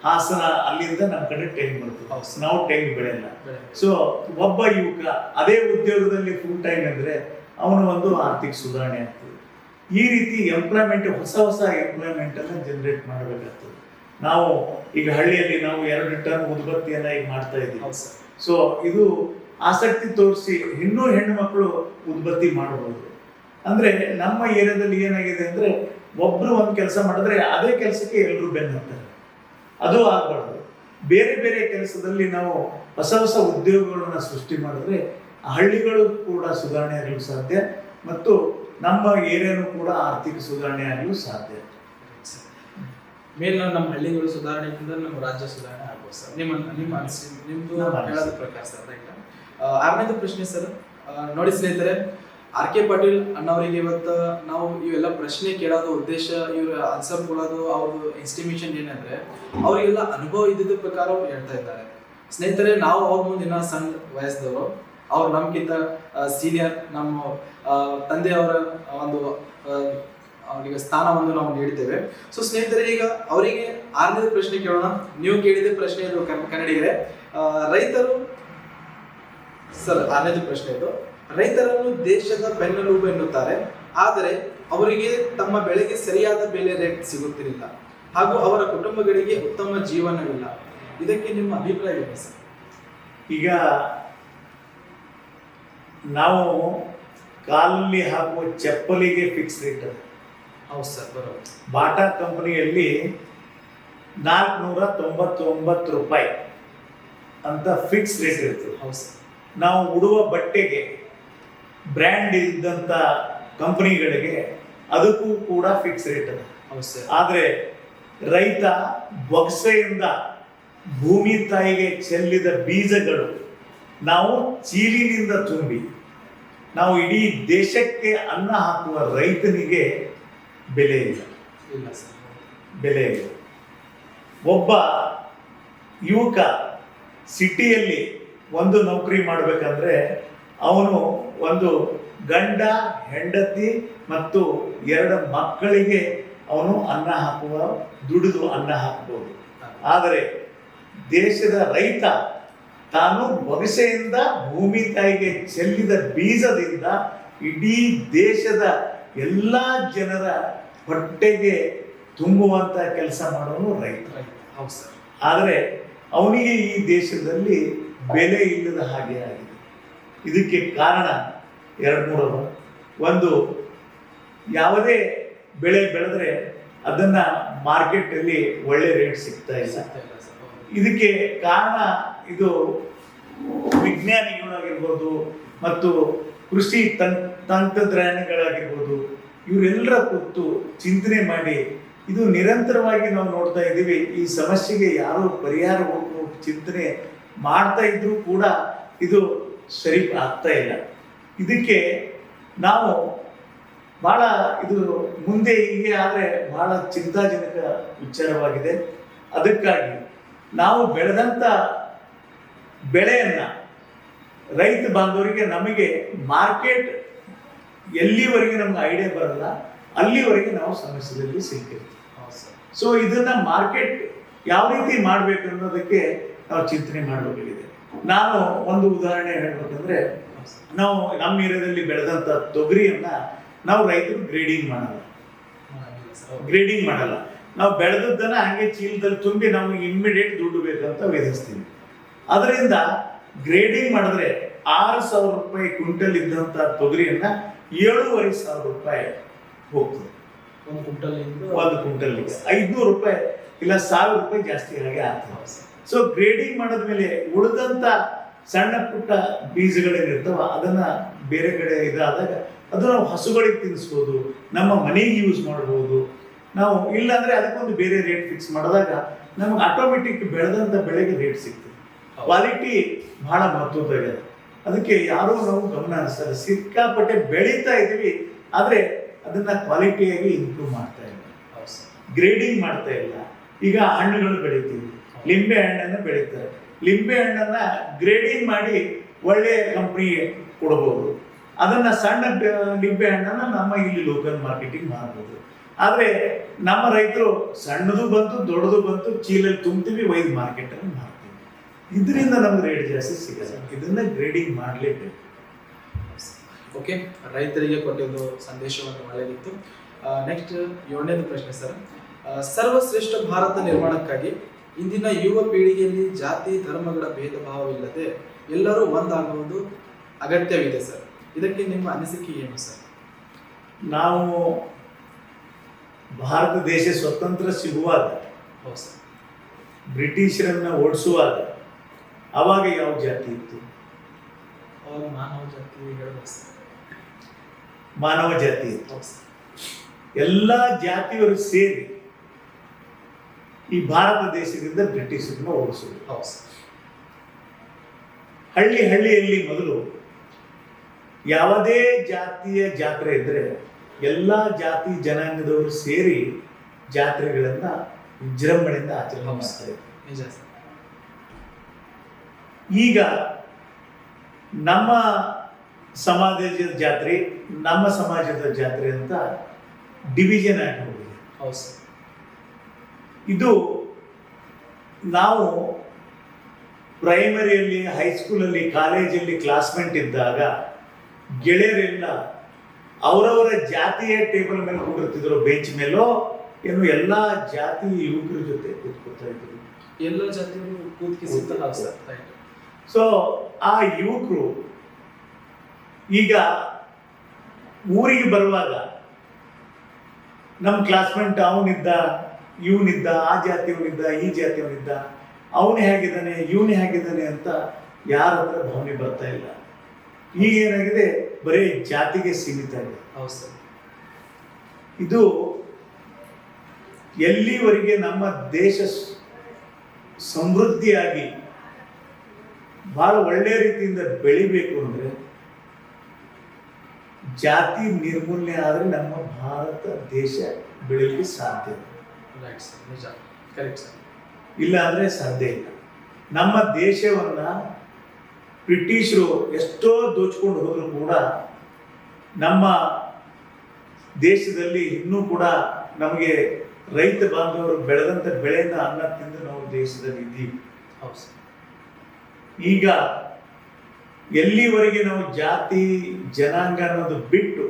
ಹಾಸನ ಅಲ್ಲಿಂದ ನಮ್ಮ ಕಡೆ ತೆಂಗು ಬರ್ತದೆ, ನಾವು ತೆಂಗು ಬೆಳೆಯಲ್ಲ. ಸೊ ಒಬ್ಬ ಯುವಕ ಅದೇ ಉದ್ಯೋಗದಲ್ಲಿ ಫುಲ್ ಟೈಮ್ ಅಂದರೆ ಅವನು ಒಂದು ಆರ್ಥಿಕ ಸುಧಾರಣೆ ಆಗ್ತದೆ. ಈ ರೀತಿ ಎಂಪ್ಲಾಯ್ಮೆಂಟ್, ಹೊಸ ಎಂಪ್ಲಾಯ್ಮೆಂಟನ್ನು ಜನರೇಟ್ ಮಾಡಬೇಕಾಗ್ತದೆ. ನಾವು ಈಗ ಹಳ್ಳಿಯಲ್ಲಿ ನಾವು 2 ಟನ್ ಉದ್ಬತ್ತಿಯನ್ನು ಈಗ ಮಾಡ್ತಾ ಇದ್ದೀವಿ. ಸೊ ಇದು ಆಸಕ್ತಿ ತೋರಿಸಿ ಇನ್ನೂ ಹೆಣ್ಣು ಮಕ್ಕಳು ಉದ್ಬತ್ತಿ ಮಾಡಬಹುದು. ಅಂದರೆ ನಮ್ಮ ಏರಿಯಾದಲ್ಲಿ ಏನಾಗಿದೆ ಅಂದರೆ ಒಬ್ಬರು ಒಂದು ಕೆಲಸ ಮಾಡಿದ್ರೆ ಅದೇ ಕೆಲಸಕ್ಕೆ ಎಲ್ಲರೂ ಬೆನ್ನು ಹತ್ತಾರೆ. ಅದು ಆಗಬಾರ್ದು. ಬೇರೆ ಬೇರೆ ಕೆಲಸದಲ್ಲಿ ನಾವು ಹೊಸ ಉದ್ಯೋಗಗಳನ್ನು ಸೃಷ್ಟಿ ಮಾಡಿದ್ರೆ ಹಳ್ಳಿಗಳು ಕೂಡ ಸುಧಾರಣೆ ಆಗಲು ಸಾಧ್ಯ ಮತ್ತು ನಮ್ಮ ಏರಿಯಾನು ಕೂಡ ಆರ್ಥಿಕ ಸುಧಾರಣೆ ಆಗಲು ಸಾಧ್ಯ. ಮೇನ್ ನಮ್ಮ ಹಳ್ಳಿಗಳು ಸುಧಾರಣೆಯಿಂದ ನಮ್ಮ ರಾಜ್ಯ ಸುಧಾರಣೆ ಆಗ್ಬೋದು ಸರ್. ನಿಮ್ದು ಹೇಳೋದ ಪ್ರಕಾರ ಸರ್. ರೈಟ್. 6ನೇದು ಪ್ರಶ್ನೆ ಸರ್. ನೋಡಿ ಸ್ನೇಹಿತರೆ, R.K. ಪಾಟೀಲ್ ಅಣ್ಣವರಿಗೆ ಇವತ್ತು ನಾವು ಇವೆಲ್ಲ ಪ್ರಶ್ನೆ ಕೇಳೋದು ಉದ್ದೇಶ, ಇವ್ರ ಆನ್ಸರ್ ಕೊಡೋದು ಅವ್ರದ್ದು ಎಸ್ಟಿಮೇಷನ್ ಏನಂದ್ರೆ ಅವರಿಗೆಲ್ಲ ಅನುಭವ ಇದ್ದಿದ್ದ ಪ್ರಕಾರ ಅವ್ರು ಹೇಳ್ತಾ ಇದ್ದಾರೆ. ಸ್ನೇಹಿತರೆ, ನಾವು ಅವ್ರ ಮುಂದೆ ಇನ್ನೂ ಸಣ್ಣ ವಯಸ್ಸದವರು, ಅವ್ರು ನಮ್ಗಿಂತ ಸೀನಿಯರ್, ನಮ್ಮ ತಂದೆಯವರ ಒಂದು ಅವರಿಗೆ ಸ್ಥಾನವನ್ನು ನಾವು ನೀಡ್ತೇವೆ. ಸೊ ಸ್ನೇಹಿತರೆ, ಈಗ ಅವರಿಗೆ 6ನೇ ಪ್ರಶ್ನೆ ಕೇಳೋಣ. ನೀವು ಕೇಳಿದ ಪ್ರಶ್ನೆ ಇದು ಕನ್ನಡಿಗರೇ. ರೈತರು ಸರ್, 6ನೇ ಪ್ರಶ್ನೆ ಇದು. ರೈತರನ್ನು ದೇಶದ ಬೆನ್ನೆಲುಬು ಎನ್ನುತ್ತಾರೆ, ಆದರೆ ಅವರಿಗೆ ತಮ್ಮ ಬೆಳೆಗೆ ಸರಿಯಾದ ಬೆಲೆ ರೇಟ್ ಸಿಗುತ್ತಿರಲಿಲ್ಲ ಹಾಗೂ ಅವರ ಕುಟುಂಬಗಳಿಗೆ ಉತ್ತಮ ಜೀವನವಿಲ್ಲ. ಇದಕ್ಕೆ ನಿಮ್ಮ ಅಭಿಪ್ರಾಯ ಏನು ಸರ್? ಈಗ ನಾವು ಕಾಲಲ್ಲಿ ಹಾಕುವ ಚಪ್ಪಲಿಗೆ ಫಿಕ್ಸ್ ರೇಟ್ ಅದು. ಹೌದು ಸರ್, ಬರೋದು. ಬಾಟಾ ಕಂಪನಿಯಲ್ಲಿ 499 ರೂಪಾಯಿ ಅಂತ ಫಿಕ್ಸ್ ರೇಟ್ ಇರ್ತದೆ. ಹೌದು ಸರ್. ನಾವು ಉಡುವ ಬಟ್ಟೆಗೆ ಬ್ರ್ಯಾಂಡ್ ಇದ್ದಂಥ ಕಂಪನಿಗಳಿಗೆ ಅದಕ್ಕೂ ಕೂಡ ಫಿಕ್ಸ್ ರೇಟ್ ಅದ. ಹೌದು ಸರ್. ಆದರೆ ರೈತ ಬೊಗಸೆಯಿಂದ ಭೂಮಿ ತಾಯಿಗೆ ಚೆಲ್ಲಿದ ಬೀಜಗಳು ನಾವು ಚೀಲಿನಿಂದ ತುಂಬಿ ನಾವು ಇಡೀ ದೇಶಕ್ಕೆ ಅನ್ನ ಹಾಕುವ ರೈತನಿಗೆ ಬೆಲೆ ಇಲ್ಲ. ಇಲ್ಲ ಸರ್, ಬೆಲೆ ಇಲ್ಲ. ಒಬ್ಬ ಯುವಕ ಸಿಟಿಯಲ್ಲಿ ಒಂದು ನೌಕರಿ ಮಾಡಬೇಕಂದ್ರೆ ಅವನು ಒಂದು ಗಂಡ, ಹೆಂಡತಿ ಮತ್ತು 2 ಮಕ್ಕಳಿಗೆ ಅವನು ಅನ್ನ ಹಾಕುವ, ದುಡಿದು ಅನ್ನ ಹಾಕಬಹುದು. ಆದರೆ ದೇಶದ ರೈತ ತಾನು ಬೊಗಸೆಯಿಂದ ಭೂಮಿ ತಾಯಿಗೆ ಚೆಲ್ಲಿದ ಬೀಜದಿಂದ ಇಡೀ ದೇಶದ ಎಲ್ಲ ಜನರ ಹೊಟ್ಟೆಗೆ ತುಂಬುವಂತ ಕೆಲಸ ಮಾಡೋನು ರೈತ. ಹೌದು ಸರ್. ಆದರೆ ಅವನಿಗೆ ಈ ದೇಶದಲ್ಲಿ ಬೆಲೆ ಇಲ್ಲದ ಹಾಗೆ ಆಗಿದೆ. ಇದಕ್ಕೆ ಕಾರಣ 2-3. ಒಂದು, ಯಾವುದೇ ಬೆಳೆ ಬೆಳೆದ್ರೆ ಅದನ್ನ ಮಾರ್ಕೆಟಲ್ಲಿ ಒಳ್ಳೆ ರೇಟ್ ಸಿಗ್ತಾ ಇಲ್ಲ. ಇದಕ್ಕೆ ಕಾರಣ ಇದು ವಿಜ್ಞಾನಿಗಳಾಗಿರ್ಬೋದು ಮತ್ತು ಕೃಷಿ ತಂತ್ರಜ್ಞಾನಿಗಳಾಗಿರ್ಬೋದು, ಇವರೆಲ್ಲರ ಕೂತು ಚಿಂತನೆ ಮಾಡಿ ಇದು ನಿರಂತರವಾಗಿ ನಾವು ನೋಡ್ತಾ ಇದ್ದೀವಿ. ಈ ಸಮಸ್ಯೆಗೆ ಯಾರು ಪರಿಹಾರ ಚಿಂತನೆ ಮಾಡ್ತಾ ಇದ್ರೂ ಕೂಡ ಇದು ಸರಿ ಆಗ್ತಾ ಇಲ್ಲ. ಇದಕ್ಕೆ ನಾವು ಬಹಳ ಇದು ಮುಂದೆ ಹೀಗೆ ಆದರೆ ಬಹಳ ಚಿಂತಾಜನಕ ವಿಚಾರವಾಗಿದೆ. ಅದಕ್ಕಾಗಿ ನಾವು ಬೆಳೆದಂಥ ಬೆಳೆಯನ್ನ ರೈತ ಬಾಂಧವರಿಗೆ ನಮಗೆ ಮಾರ್ಕೆಟ್ ಎಲ್ಲಿವರೆಗೆ ನಮ್ಗೆ ಐಡಿಯಾ ಬರಲ್ಲ ಅಲ್ಲಿವರೆಗೆ ನಾವು ಸಮಸ್ಯೆಯಲ್ಲಿ ಸಿಗ್ತೀವಿ. ಸೊ ಇದನ್ನ ಮಾರ್ಕೆಟ್ ಯಾವ ರೀತಿ ಮಾಡಬೇಕು ಅನ್ನೋದಕ್ಕೆ ನಾವು ಚಿಂತನೆ ಮಾಡಬೇಕಾಗಿದೆ. ನಾನು ಒಂದು ಉದಾಹರಣೆ ಹೇಳ್ಬೇಕಂದ್ರೆ, ನಾವು ನಮ್ಮ ಏರಿಯಾದಲ್ಲಿ ಬೆಳೆದಂಥ ತೊಗರಿಯನ್ನ ನಾವು ರೈತರು ಗ್ರೇಡಿಂಗ್ ಮಾಡಲ್ಲ. ನಾವು ಬೆಳೆದದ್ದನ್ನ ಹಂಗೆ ಚೀಲದಲ್ಲಿ ತುಂಬಿ ನಮಗೆ ಇಮ್ಮಿಡಿಯೇಟ್ ದುಡ್ಡು ಬೇಕಂತ ವಿಧಿಸ್ತೀವಿ. ಅದರಿಂದ ಗ್ರೇಡಿಂಗ್ ಮಾಡಿದ್ರೆ 6,000 ರೂಪಾಯಿ ಕ್ವಿಂಟಲ್ ಇದ್ದಂಥ ತೊಗರಿಯನ್ನ 7,500 ರೂಪಾಯಿ ಹೋಗ್ತದೆ. ಒಂದು ಕ್ವಿಂಟಲ್ಗೆ 500 ರೂಪಾಯಿ ಇಲ್ಲ 1,000 ರೂಪಾಯಿ ಜಾಸ್ತಿ ಹಾಗೆ ಆಗ್ತದೆ. ಸೊ ಗ್ರೇಡಿಂಗ್ ಮಾಡಿದ್ಮೇಲೆ ಉಳಿದಂಥ ಸಣ್ಣ ಪುಟ್ಟ ಬೀಜಗಳೇನಿರ್ತಾವ ಅದನ್ನ ಬೇರೆ ಕಡೆ ಇದಾದಾಗ ಅದು ನಾವು ಹಸುಗಳಿಗೆ ತಿನ್ನಿಸ್ಬೋದು, ನಮ್ಮ ಮನೆಗೆ ಯೂಸ್ ಮಾಡ್ಬೋದು. ನಾವು ಇಲ್ಲಾಂದ್ರೆ ಅದಕ್ಕೊಂದು ಬೇರೆ ರೇಟ್ ಫಿಕ್ಸ್ ಮಾಡಿದಾಗ ನಮಗೆ ಆಟೋಮೆಟಿಕ್ ಬೆಳೆದಂಥ ಬೆಳೆಗೆ ರೇಟ್ ಸಿಗ್ತದೆ. ಕ್ವಾಲಿಟಿ ಬಹಳ ಮಹತ್ವದಾಗಿದೆ. ಅದಕ್ಕೆ ಯಾರೂ ನಾವು ಗಮನ ಹರಿಸ್ತಾರೆ. ಸಿಕ್ಕಾಪಟ್ಟೆ ಬೆಳೀತಾ ಇದ್ದೀವಿ, ಆದರೆ ಅದನ್ನ ಕ್ವಾಲಿಟಿಯಾಗಿ ಇಂಪ್ರೂವ್ ಮಾಡ್ತಾ ಇಲ್ಲ, ಗ್ರೇಡಿಂಗ್ ಮಾಡ್ತಾ ಇಲ್ಲ. ಈಗ ಹಣ್ಣುಗಳು ಬೆಳಿತೀವಿ, ಲಿಂಬೆ ಹಣ್ಣನ್ನು ಬೆಳೀತಾರೆ. ಲಿಂಬೆ ಹಣ್ಣನ್ನ ಗ್ರೇಡಿಂಗ್ ಮಾಡಿ ಒಳ್ಳೆಯ ಕಂಪ್ನಿಗೆ ಕೊಡಬಹುದು. ಅದನ್ನ ಸಣ್ಣ ಲಿಂಬೆ ಹಣ್ಣನ್ನು ನಮ್ಮ ಇಲ್ಲಿ ಲೋಕಲ್ ಮಾರ್ಕೆಟಿಂಗ್ ಮಾಡ್ಬೋದು. ಆದರೆ ನಮ್ಮ ರೈತರು ಸಣ್ಣದು ಬಂತು ದೊಡ್ಡದು ಬಂತು ಚೀಲಲ್ಲಿ ತುಂಬ್ತೀವಿ, ಒಯ್ದು ಮಾರ್ಕೆಟಲ್ಲಿ ಮಾಡ್ತೀವಿ. ಇದರಿಂದ ನಮ್ಗೆ ರೇಟ್ ಜಾಸ್ತಿ ಸಿಗಲ್ಲ. ಇದನ್ನ ಗ್ರೇಡಿಂಗ್ ಮಾಡಲೇಬೇಕು. ಓಕೆ, ರೈತರಿಗೆ ಕೊಟ್ಟಿದ್ದು ಸಂದೇಶವನ್ನು ಒಳ್ಳೆಯದಿತ್ತು. ನೆಕ್ಸ್ಟ್ 7ನೇದು ಪ್ರಶ್ನೆ ಸರ್. ಸರ್ವಶ್ರೇಷ್ಠ ಭಾರತ ನಿರ್ಮಾಣಕ್ಕಾಗಿ ಇಂದಿನ ಯುವ ಪೀಳಿಗೆಯಲ್ಲಿ ಜಾತಿ ಧರ್ಮಗಳ ಭೇದ ಭಾವವಿಲ್ಲದೆ ಎಲ್ಲರೂ ಒಂದಾಗುವುದು ಅಗತ್ಯವಿದೆ ಸರ್. ಇದಕ್ಕೆ ನಿಮ್ಮ ಅನಿಸಿಕೆ ಏನು ಸರ್? ನಾವು ಭಾರತ ದೇಶ ಸ್ವತಂತ್ರ ಸಿಗುವಾಗ, ಬ್ರಿಟಿಷರನ್ನ ಓಡಿಸುವಾಗ ಅವಾಗ ಯಾವ ಜಾತಿ ಇತ್ತು? ಮಾನವ ಜಾತಿ ಇತ್ತು. ಎಲ್ಲ ಜಾತಿಯವರು ಸೇರಿ ಈ ಭಾರತ ದೇಶದಿಂದ ಬ್ರಿಟಿಷರನ್ನ ಓಡಿಸಿದ್ರು. ಹಳ್ಳಿಯಲ್ಲಿ ಮೊದಲು ಯಾವುದೇ ಜಾತಿಯ ಜಾತ್ರೆ ಇದ್ರೆ ಎಲ್ಲ ಜಾತಿ ಜನಾಂಗದವರು ಸೇರಿ ಜಾತ್ರೆಗಳನ್ನ ವಿಜೃಂಭಣೆಯಿಂದ ಆಚರಣೆ ಮಾಡ್ತಾರೆ. ಈಗ ನಮ್ಮ ಸಮಾಜದ ಜಾತ್ರೆ, ನಮ್ಮ ಸಮಾಜದ ಜಾತ್ರೆ ಅಂತ ಡಿವಿಷನ್ ಆಗಿ ಹೋಗಿದೆ. ಇದು ನಾವು ಪ್ರೈಮರಿಯಲ್ಲಿ, ಹೈಸ್ಕೂಲಲ್ಲಿ, ಕಾಲೇಜಲ್ಲಿ ಕ್ಲಾಸ್ಮೇಟ್ ಇದ್ದಾಗ ಗೆಳೆಯರೆಲ್ಲ ಅವರವರ ಜಾತಿಯ ಟೇಬಲ್ ಮೇಲೆ ಕೂಡಿರ್ತಿದ್ರು, ಬೆಂಚ್ ಮೇಲೋ ಏನು ಎಲ್ಲ ಜಾತಿ ಯುವಕರ ಜೊತೆ ಕೂತ್ಕೊಳ್ತಾ ಇದ್ರು. ಎಲ್ಲ ಜಾತಿಯವರು ಕೂತ್ಕಿ. ಸೊ ಆ ಯುವಕರು ಈಗ ಊರಿಗೆ ಬರುವಾಗ ನಮ್ಮ ಕ್ಲಾಸ್ಮೇಟ್ ಅವನಿದ್ದ, ಇವನಿದ್ದ, ಆ ಜಾತಿಯವನಿದ್ದ, ಈ ಜಾತಿಯವನಿದ್ದ, ಅವನೇ ಹೇಗಿದ್ದಾನೆ, ಇವನೇ ಹೇಗಿದ್ದಾನೆ ಅಂತ ಯಾರ ಹತ್ರ ಭಾವನೆ ಬರ್ತಾ ಇಲ್ಲ. ಈಗ ಏನಾಗಿದೆ, ಬರೀ ಜಾತಿಗೆ ಸೀಮಿತ ಆಗಿದೆ. ಇದು ಎಲ್ಲಿವರೆಗೆ ನಮ್ಮ ದೇಶ ಸಮೃದ್ಧಿಯಾಗಿ ಬಹಳ ಒಳ್ಳೆಯ ರೀತಿಯಿಂದ ಬೆಳಿಬೇಕು ಅಂದರೆ ಜಾತಿ ನಿರ್ಮೂಲನೆ ಆದರೆ ನಮ್ಮ ಭಾರತ ದೇಶ ಬೆಳೀಲಿಕ್ಕೆ ಸಾಧ್ಯ. ಇಲ್ಲ ಅಂದರೆ ಸಾಧ್ಯ ಇಲ್ಲ. ನಮ್ಮ ದೇಶವನ್ನ ಬ್ರಿಟಿಷರು ಎಷ್ಟೋ ದೋಚ್ಕೊಂಡು ಹೋದರೂ ಕೂಡ ನಮ್ಮ ದೇಶದಲ್ಲಿ ಇನ್ನೂ ಕೂಡ ನಮಗೆ ರೈತ ಬಾಂಧವರು ಬೆಳೆದಂಥ ಬೆಳೆಯಿಂದ ಅನ್ನ ತಿಂದು ನಾವು ದೇಶದಲ್ಲಿ ಇದ್ದೀವಿ. ಈಗ ಎಲ್ಲಿವರೆಗೆ ನಾವು ಜಾತಿ ಜನಾಂಗ ಅನ್ನೋದು ಬಿಟ್ಟು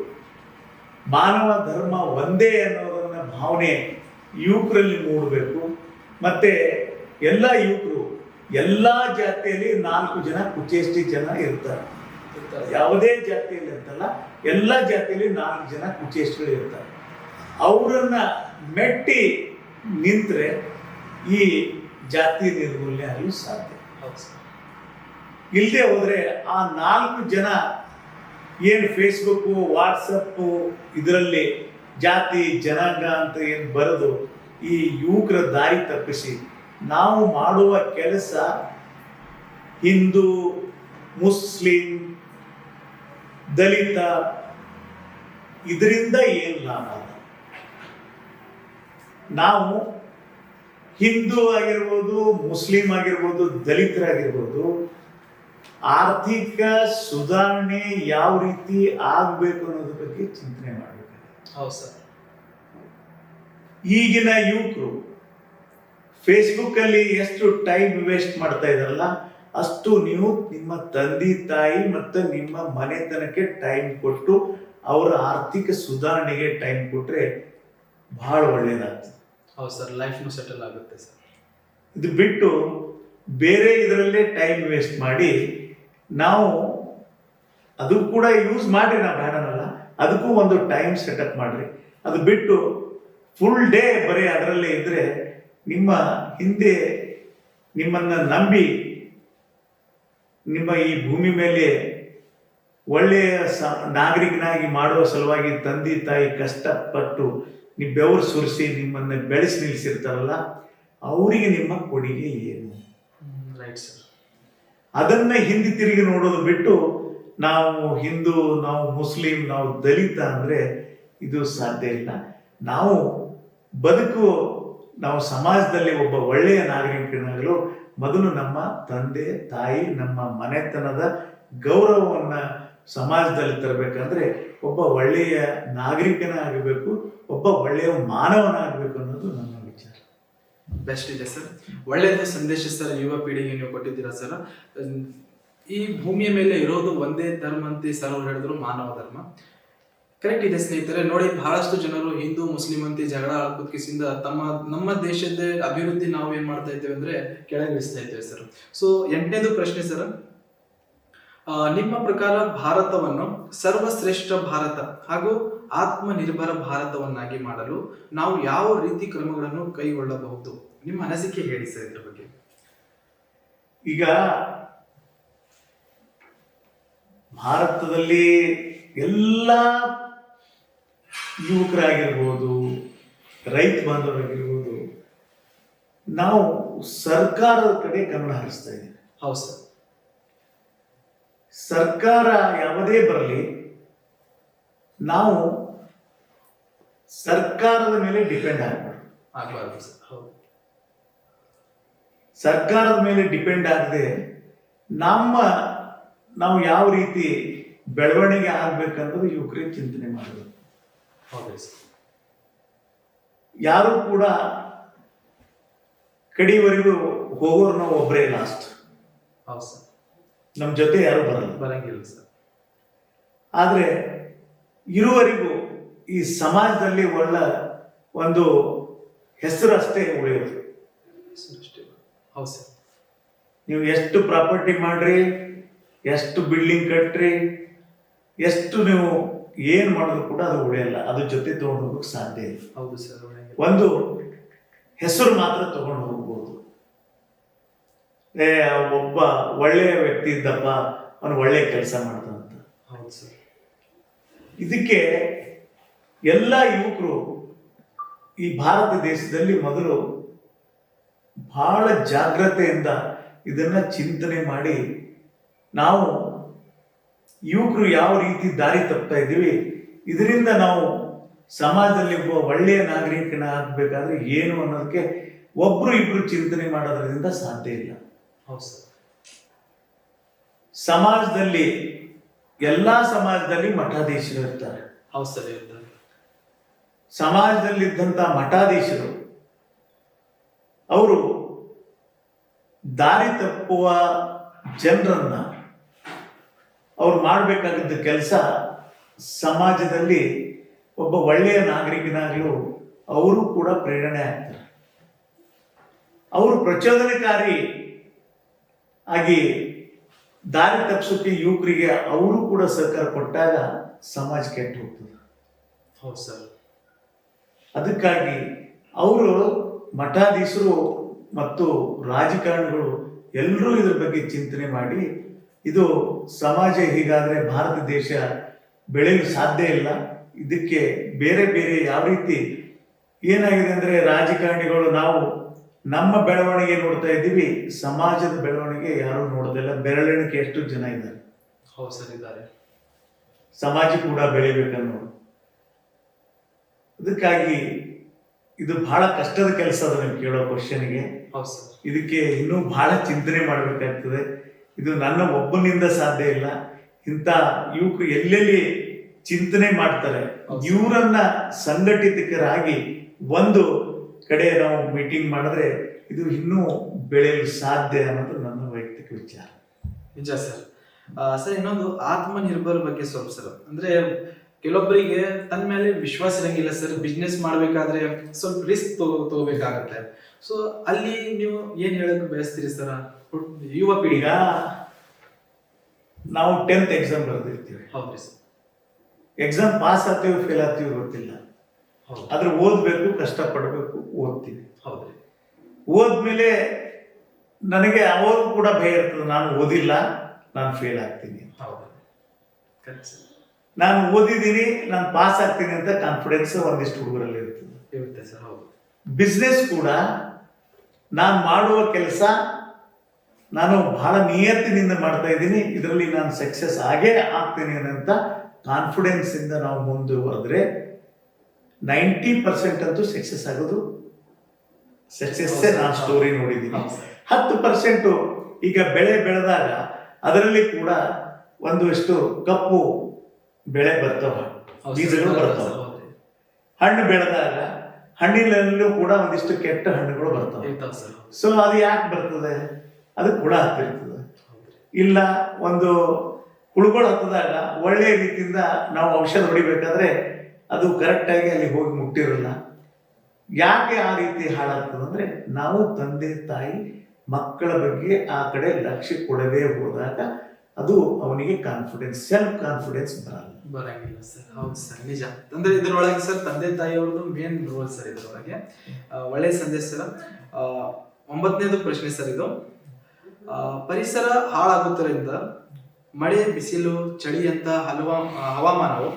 ಮಾನವ ಧರ್ಮ ಒಂದೇ ಅನ್ನೋದನ್ನ ಭಾವನೆ ಯುವಕರಲ್ಲಿ ಮೂಡಬೇಕು. ಮತ್ತೆ ಎಲ್ಲ ಯುವಕರು ಎಲ್ಲ ಜಾತಿಯಲ್ಲಿ 4 ಜನ ಕುಚೇಷ್ಟಿ ಜನ ಇರ್ತಾರೆ. ಯಾವುದೇ ಜಾತಿಯಲ್ಲಿ ಅಂತಲ್ಲ, ಎಲ್ಲ ಜಾತಿಯಲ್ಲಿ 4 ಜನ ಕುಚೇಷ್ಟಿಗಳು ಇರ್ತಾರೆ. ಅವರನ್ನ ಮೆಟ್ಟಿ ನಿಂತರೆ ಈ ಜಾತಿ ನಿರ್ಮೂಲನೆ ಆಗಲು ಸಾಧ್ಯ. ಇಲ್ಲದೆ ಹೋದ್ರೆ ಆ 4 ಜನ ಏನು ಫೇಸ್ಬುಕ್ಕು ವಾಟ್ಸಪ್ಪು ಇದರಲ್ಲಿ ಜಾತಿ ಜನಾಂಗ ಅಂತ ಏನು ಬರೆದು ಈ ಯುವಕರ ದಾರಿ ತಪ್ಪಿಸಿ ನಾವು ಮಾಡುವ ಕೆಲಸ ಹಿಂದೂ, ಮುಸ್ಲಿಂ, ದಲಿತ ಇದರಿಂದ ಏನು ಲಾಭ? ನಾವು ಹಿಂದೂ ಆಗಿರ್ಬೋದು, ಮುಸ್ಲಿಂ ಆಗಿರ್ಬೋದು, ದಲಿತರಾಗಿರ್ಬೋದು, ಆರ್ಥಿಕ ಸುಧಾರಣೆ ಯಾವ ರೀತಿ ಆಗಬೇಕು ಅನ್ನೋದ್ರ ಬಗ್ಗೆ ಚಿಂತನೆ ಮಾಡಬೇಕು. ಹೌದು ಸರ್. ಈಗಿನ ಯುವಕರು ಫೇಸ್ಬುಕ್ ಅಲ್ಲಿ ಎಷ್ಟು ಟೈಮ್ ವೇಸ್ಟ್ ಮಾಡ್ತಾ ಇದಾರಲ್ಲ, ಅಷ್ಟು ನೀವು ನಿಮ್ಮ ತಂದೆ ತಾಯಿ ಮತ್ತು ನಿಮ್ಮ ಮನೆತನಕ್ಕೆ ಟೈಮ್ ಕೊಟ್ಟು ಅವರ ಆರ್ಥಿಕ ಸುಧಾರಣೆಗೆ ಟೈಮ್ ಕೊಟ್ರೆ ಬಹಳ ಒಳ್ಳೇದಾಗ್ತದೆ. ಹೌದು ಸರ್, ಲೈಫ್ನು ಸೆಟಲ್ ಆಗುತ್ತೆ ಸರ್. ಇದು ಬಿಟ್ಟು ಬೇರೆ ಇದರಲ್ಲೇ ಟೈಮ್ ವೇಸ್ಟ್ ಮಾಡಿ ನಾವು ಅದು ಕೂಡ ಯೂಸ್ ಮಾಡ್ರಿ, ನಾವು ಬೇಡನಲ್ಲ, ಅದಕ್ಕೂ ಒಂದು ಟೈಮ್ ಸೆಟಪ್ ಮಾಡ್ರಿ. ಅದು ಬಿಟ್ಟು ಫುಲ್ ಡೇ ಬರೀ ಅದರಲ್ಲೇ ಇದ್ರೆ ನಿಮ್ಮ ಹಿಂದೆ ನಿಮ್ಮನ್ನ ನಂಬಿ ನಿಮ್ಮ ಈ ಭೂಮಿ ಮೇಲೆ ಒಳ್ಳೆಯ ನಾಗರಿಕನಾಗಿ ಮಾಡುವ ಸಲುವಾಗಿ ತಂದೆ ತಾಯಿ ಕಷ್ಟಪಟ್ಟು ನೀವು ಬೆವರು ಸುರಿಸಿ ನಿಮ್ಮನ್ನು ಬೆಳೆಸಿ ನಿಲ್ಲಿಸಿರ್ತಾರಲ್ಲ, ಅವರಿಗೆ ನಿಮ್ಮ ಕೊಡುಗೆ ಏನು? Right sir. ಅದನ್ನ ಹಿಂದೆ ತಿರುಗಿ ನೋಡೋದು ಬಿಟ್ಟು ನಾವು ಹಿಂದೂ, ನಾವು ಮುಸ್ಲಿಂ, ನಾವು ದಲಿತ ಅಂದ್ರೆ ಇದು ಸಾಧ್ಯ ಇಲ್ಲ. ನಾವು ನಾವು ಸಮಾಜದಲ್ಲಿ ಒಬ್ಬ ಒಳ್ಳೆಯ ನಾಗರಿಕನಾಗಲು ಮೊದಲು ನಮ್ಮ ತಂದೆ ತಾಯಿ, ನಮ್ಮ ಮನೆತನದ ಗೌರವವನ್ನ ಸಮಾಜದಲ್ಲಿ ತರಬೇಕಂದ್ರೆ ಒಬ್ಬ ಒಳ್ಳೆಯ ನಾಗರಿಕನಾಗಬೇಕು, ಒಬ್ಬ ಒಳ್ಳೆಯ ಮಾನವನಾಗಬೇಕು ಅನ್ನೋದು ನನ್ನ ವಿಚಾರ. ಬೆಸ್ಟ್ ಇದೆ ಸರ್, ಒಳ್ಳೆಯದು ಸಂದೇಶ ಸರ್. ಯುವ ಪೀಳಿಗೆ ನೀವು ಕೊಟ್ಟಿದ್ದೀರಾ ಸರ್. ಈ ಭೂಮಿಯ ಮೇಲೆ ಇರೋದು ಒಂದೇ ಧರ್ಮ ಅಂತ ಸರ್ ಅವ್ರು ಹೇಳಿದ್ರು, ಮಾನವ ಧರ್ಮ. ಕರೆಕ್ಟ್ ಇದೆ ಸ್ನೇಹಿತರೆ. ನೋಡಿ, ಬಹಳಷ್ಟು ಜನರು ಹಿಂದೂ ಮುಸ್ಲಿಂ ಅಂತ ಜಗಳ ಕುತ್ಕಿಸಿಂದ ನಮ್ಮ ದೇಶದ ಅಭಿವೃದ್ಧಿ ನಾವು ಏನ್ ಮಾಡ್ತಾ ಇದ್ದೇವೆ ಅಂದ್ರೆ ಕೆಳಗಿಳಿಸ್ತಾ ಇದ್ದೇವೆ ಸರ್. ಸೊ 8ನೇದು ಪ್ರಶ್ನೆ ಸರ್, ನಿಮ್ಮ ಪ್ರಕಾರ ಭಾರತವನ್ನು ಸರ್ವಶ್ರೇಷ್ಠ ಭಾರತ ಹಾಗೂ ಆತ್ಮನಿರ್ಭರ ಭಾರತವನ್ನಾಗಿ ಮಾಡಲು ನಾವು ಯಾವ ರೀತಿ ಕ್ರಮಗಳನ್ನು ಕೈಗೊಳ್ಳಬಹುದು? ನಿಮ್ಮ ಅನಿಸಿಕೆ ಹೇಳಿ ಸರ್ ಇದ್ರ ಬಗ್ಗೆ. ಈಗ ಭಾರತದಲ್ಲಿ ಎಲ್ಲ ಯುವಕರಾಗಿರ್ಬೋದು, ರೈತ ಬಾಂಧವರಾಗಿರ್ಬೋದು, ನಾವು ಸರ್ಕಾರದ ಕಡೆ ಗಮನ ಹರಿಸ್ತಾ ಇದ್ದೀವಿ. ಹೌದು ಸರ್. ಸರ್ಕಾರ ಯಾವುದೇ ಬರಲಿ, ನಾವು ಸರ್ಕಾರದ ಮೇಲೆ ಡಿಪೆಂಡ್ ಆಗಬಾರ್ದು ಸರ್. ಹೌದು. ಸರ್ಕಾರದ ಮೇಲೆ ಡಿಪೆಂಡ್ ಆಗದೆ ನಾವು ಯಾವ ರೀತಿ ಬೆಳವಣಿಗೆ ಆಗ್ಬೇಕನ್ನೋದು ಯುವಕರಿಗೆ ಚಿಂತನೆ ಮಾಡಬೇಕು. ಯಾರು ಕೂಡ ಕಡಿವರೆಗೂ ಹೋಗೋರು ನಾವು ಒಬ್ಬರೇ ಲಾಸ್ಟ್. ನಮ್ಮ ಜೊತೆ ಯಾರು ಬರಂಗಿಲ್ಲ ಸರ್. ಆದ್ರೆ ಇರುವರೆಗೂ ಈ ಸಮಾಜದಲ್ಲಿ ಒಂದು ಹೆಸರು ಅಷ್ಟೇ ಉಳಿಯೋದು. ನೀವು ಎಷ್ಟು ಪ್ರಾಪರ್ಟಿ ಮಾಡ್ರಿ, ಎಷ್ಟು ಬಿಲ್ಡಿಂಗ್ ಕಟ್ರಿ, ಎಷ್ಟು ನೀವು ಏನ್ ಮಾಡಿದ್ರು ಕೂಡ ಅದು ಉಳಿಯಲ್ಲ. ಅದ್ರ ಜೊತೆ ತಗೊಂಡು ಹೋಗಕ್ಕೆ ಸಾಧ್ಯ ಇಲ್ಲ. ಹೌದು ಸರ್. ಒಂದು ಹೆಸರು ಮಾತ್ರ ತಗೊಂಡು ಹೋಗ್ಬೋದು. ಒಬ್ಬ ಒಳ್ಳೆಯ ವ್ಯಕ್ತಿ ಇದ್ದಪ್ಪ, ಅವನು ಒಳ್ಳೆಯ ಕೆಲಸ ಮಾಡ್ದಂತ. ಹೌದು ಸರ್. ಇದಕ್ಕೆ ಎಲ್ಲ ಯುವಕರು ಈ ಭಾರತ ದೇಶದಲ್ಲಿ ಮೊದಲು ಬಹಳ ಜಾಗ್ರತೆಯಿಂದ ಇದನ್ನ ಚಿಂತನೆ ಮಾಡಿ, ನಾವು ಯುವಕರು ಯಾವ ರೀತಿ ದಾರಿ ತಪ್ತಾ ಇದ್ದೀವಿ, ಇದರಿಂದ ನಾವು ಸಮಾಜದಲ್ಲಿ ಒಬ್ಬ ಒಳ್ಳೆಯ ನಾಗರಿಕನ ಆಗಬೇಕಾದ್ರೆ ಏನು ಅನ್ನೋದಕ್ಕೆ ಒಬ್ರು ಇಬ್ರು ಚಿಂತನೆ ಮಾಡೋದ್ರಿಂದ ಸಾಧ್ಯ ಇಲ್ಲ. ಹೌದು ಸರ್. ಸಮಾಜದಲ್ಲಿ ಎಲ್ಲಾ ಸಮಾಜದಲ್ಲಿ ಮಠಾಧೀಶರು ಇರ್ತಾರೆ. ಹೌದು ಸರ್, ಇರ್ತಾರೆ. ಸಮಾಜದಲ್ಲಿದ್ದಂಥ ಮಠಾಧೀಶರು ಅವರು ದಾರಿ ತಪ್ಪುವ ಜನರನ್ನ ಅವ್ರು ಮಾಡಬೇಕಾಗಿದ್ದ ಕೆಲಸ ಸಮಾಜದಲ್ಲಿ ಒಬ್ಬ ಒಳ್ಳೆಯ ನಾಗರಿಕನಾಗಲು ಅವರು ಕೂಡ ಪ್ರೇರಣೆ ಆಗ್ತಾರೆ. ಅವರು ಪ್ರಚೋದನಕಾರಿ ಆಗಿ ದಾರಿ ತಪ್ಪಿಸೋಕೆ ಯುವಕರಿಗೆ ಅವರು ಕೂಡ ಸಹಕಾರ ಕೊಟ್ಟಾಗ ಸಮಾಜ ಕೆಟ್ಟು ಹೋಗ್ತದೆ. ಹೌದು ಸರ್. ಅದಕ್ಕಾಗಿ ಅವರು ಮಠಾಧೀಶರು ಮತ್ತು ರಾಜಕಾರಣಿಗಳು ಎಲ್ಲರೂ ಇದ್ರ ಬಗ್ಗೆ ಚಿಂತನೆ ಮಾಡಿ ಇದು ಸಮಾಜ ಹೀಗಾದರೆ ಭಾರತ ದೇಶ ಬೆಳೆಯಲು ಸಾಧ್ಯ ಇಲ್ಲ, ಇದಕ್ಕೆ ಬೇರೆ ಬೇರೆ ಯಾವ ರೀತಿ ಏನಾಗಿದೆ ಅಂದರೆ ರಾಜಕಾರಣಿಗಳು ನಾವು ನಮ್ಮ ಬೆಳವಣಿಗೆ ನೋಡ್ತಾ ಇದ್ದೀವಿ, ಸಮಾಜದ ಬೆಳವಣಿಗೆ ಯಾರು ನೋಡೋದಿಲ್ಲ. ಬೆರಳೆಣಿಕೆ ಎಷ್ಟು ಜನ ಇದ್ದಾರೆ. ಹೌದು ಸರ್, ಇದ್ದಾರೆ. ಸಮಾಜ ಕೂಡ ಬೆಳಿಬೇಕನ್ನೋದು. ಅದಕ್ಕಾಗಿ ಇದು ಬಹಳ ಕಷ್ಟದ ಕೆಲಸ ಅದು ನೀವು ಕೇಳೋ ಕ್ವಶನ್ಗೆ. ಹೌದು ಸರ್. ಇದಕ್ಕೆ ಇನ್ನೂ ಬಹಳ ಚಿಂತನೆ ಮಾಡಬೇಕಾಗ್ತದೆ. ಇದು ನನ್ನ ಒಬ್ಬನಿಂದ ಸಾಧ್ಯ ಇಲ್ಲ. ಇಂಥ ಯುವಕರು ಎಲ್ಲೆಲ್ಲಿ ಚಿಂತನೆ ಮಾಡ್ತಾರೆ, ಇವರನ್ನ ಸಂಘಟಿತರಾಗಿ ಒಂದು ಕಡೆ ನಾವು ಮೀಟಿಂಗ್ ಮಾಡಿದ್ರೆ ಇದು ಇನ್ನೂ ಬೆಳೆಯಲು ಸಾಧ್ಯ ಅನ್ನೋದು ನನ್ನ ವೈಯಕ್ತಿಕ ವಿಚಾರ. ನಿಜ ಸರ್. ಸರ್, ಇನ್ನೊಂದು ಆತ್ಮನಿರ್ಭರ ಬಗ್ಗೆ ಸ್ವಲ್ಪ ಸರ್, ಅಂದ್ರೆ ಕೆಲವೊಬ್ಬರಿಗೆ ತನ್ನ ಮೇಲೆ ವಿಶ್ವಾಸ ಇರಂಗಿಲ್ಲ ಸರ್. ಬಿಸ್ನೆಸ್ ಮಾಡಬೇಕಾದ್ರೆ ಸ್ವಲ್ಪ ರಿಸ್ಕ್ ತಗೋಬೇಕಾಗತ್ತೆ. ಸೊ ಅಲ್ಲಿ ನೀವು ಏನ್ ಹೇಳಕ್ ಬಯಸ್ತೀರಿ ಸರ್ ಯುವ ಪೀಳಿಗೆ? ಈಗ ನಾವು 10th ಎಕ್ಸಾಮ್ ಬರೆದಿರ್ತೀವಿ. ಹೌದ್ರಿ ಸರ್. ಎಕ್ಸಾಮ್ ಪಾಸ್ ಆಗ್ತೀವಿ ಫೇಲ್ ಆಗ್ತೀವಿ ಗೊತ್ತಿಲ್ಲ. ಆದ್ರೆ ಓದ್ಬೇಕು, ಕಷ್ಟಪಡಬೇಕು, ಓದ್ತೀವಿ. ಹೌದ್ರಿ. ಓದ್ಮೇಲೆ ನನಗೆ ಅವಾಗ ಕೂಡ ಭಯ ಇರ್ತದೆ, ನಾನು ಓದಿಲ್ಲ, ನಾನು ಫೇಲ್ ಆಗ್ತೀನಿ. ನಾನು ಓದಿದ್ದೀನಿ, ನಾನು ಪಾಸ್ ಆಗ್ತೀನಿ ಅಂತ ಕಾನ್ಫಿಡೆನ್ಸ್ ಒಂದಿಷ್ಟು ಹುಡುಗರಲ್ಲಿ ಇರುತ್ತೆ ಸರ್. ಹೌದು. ಬಿಸ್ನೆಸ್ ಕೂಡ ನಾನು ಮಾಡುವ ಕೆಲಸ ನಾನು ಬಹಳ ನಿಯತ್ತಿನಿಂದ ಮಾಡ್ತಾ ಇದ್ದೀನಿ, ಇದರಲ್ಲಿ ನಾನು ಸಕ್ಸಸ್ ಆಗೇ ಆಗ್ತೀನಿ ಅಂತ ಕಾನ್ಫಿಡೆನ್ಸ್ ಇಂದ ನಾವು ಮುಂದುವರೆದ್ರೆ 90% ಅಂತೂ ಸಕ್ಸಸ್ ಆಗೋದು ಸಕ್ಸಸ್ಸೇ. ನಾನು ಸ್ಟೋರಿ ನೋಡಿದ್ದೀನಿ. 10% ಈಗ ಬೆಳೆ ಬೆಳೆದಾಗ ಅದರಲ್ಲಿ ಕೂಡ ಒಂದಷ್ಟು ಕಪ್ಪು ಬೆಳೆ ಬರ್ತವೆ, ಬೀಜಗಳು ಬರ್ತವೆ. ಹಣ್ಣು ಬೆಳೆದಾಗ ಹಣ್ಣಿನಲ್ಲೂ ಕೂಡ ಒಂದಿಷ್ಟು ಕೆಟ್ಟ ಹಣ್ಣುಗಳು ಬರ್ತವೆ. ಸೊ ಅದು ಯಾಕೆ ಬರ್ತದೆ? ಅದು ಹುಳ ಹತ್ತಿರ್ತದೆ. ಇಲ್ಲ ಒಂದು ಹುಳುಗಳು ಹತ್ತದಾಗ ಒಳ್ಳೆಯ ರೀತಿಯಿಂದ ನಾವು ಔಷಧ ಹೊಡಿಬೇಕಾದ್ರೆ ಅದು ಕರೆಕ್ಟಾಗಿ ಅಲ್ಲಿ ಹೋಗಿ ಮುಟ್ಟಿರಲ್ಲ. ಯಾಕೆ ಆ ರೀತಿ ಹಾಳಾಗ್ತದೆ ಅಂದರೆ ನಾವು ತಂದೆ ತಾಯಿ ಮಕ್ಕಳ ಬಗ್ಗೆ ಆ ಕಡೆ ಲಕ್ಷ್ಯ ಕೊಡದೇ ಹೋದಾಗ ಅದು ಅವನಿಗೆ ಕಾನ್ಫಿಡೆನ್ಸ್, ಸೆಲ್ಫ್ ಕಾನ್ಫಿಡೆನ್ಸ್ ಬರಂಗಿಲ್ಲ ಸರ್. ಹೌದು ಸರ್, ನಿಜ. ಅಂದ್ರೆ ಇದ್ರೊಳಗೆ ಸರ್ ತಂದೆ ತಾಯಿಯವ್ರದ್ದು ಮೇನ್ ರೋಲ್ ಸರ್ ಇದ್ರೊಳಗೆ. ಒಳ್ಳೆ ಸಂದೇಶ ಸರ್. 9ನೇದು ಪ್ರಶ್ನೆ ಸರ್ ಇದು. ಪರಿಸರ ಹಾಳಾಗುವುದರಿಂದ ಮಳೆ, ಬಿಸಿಲು, ಚಳಿ ಅಂತ ಹವಾಮಾನವು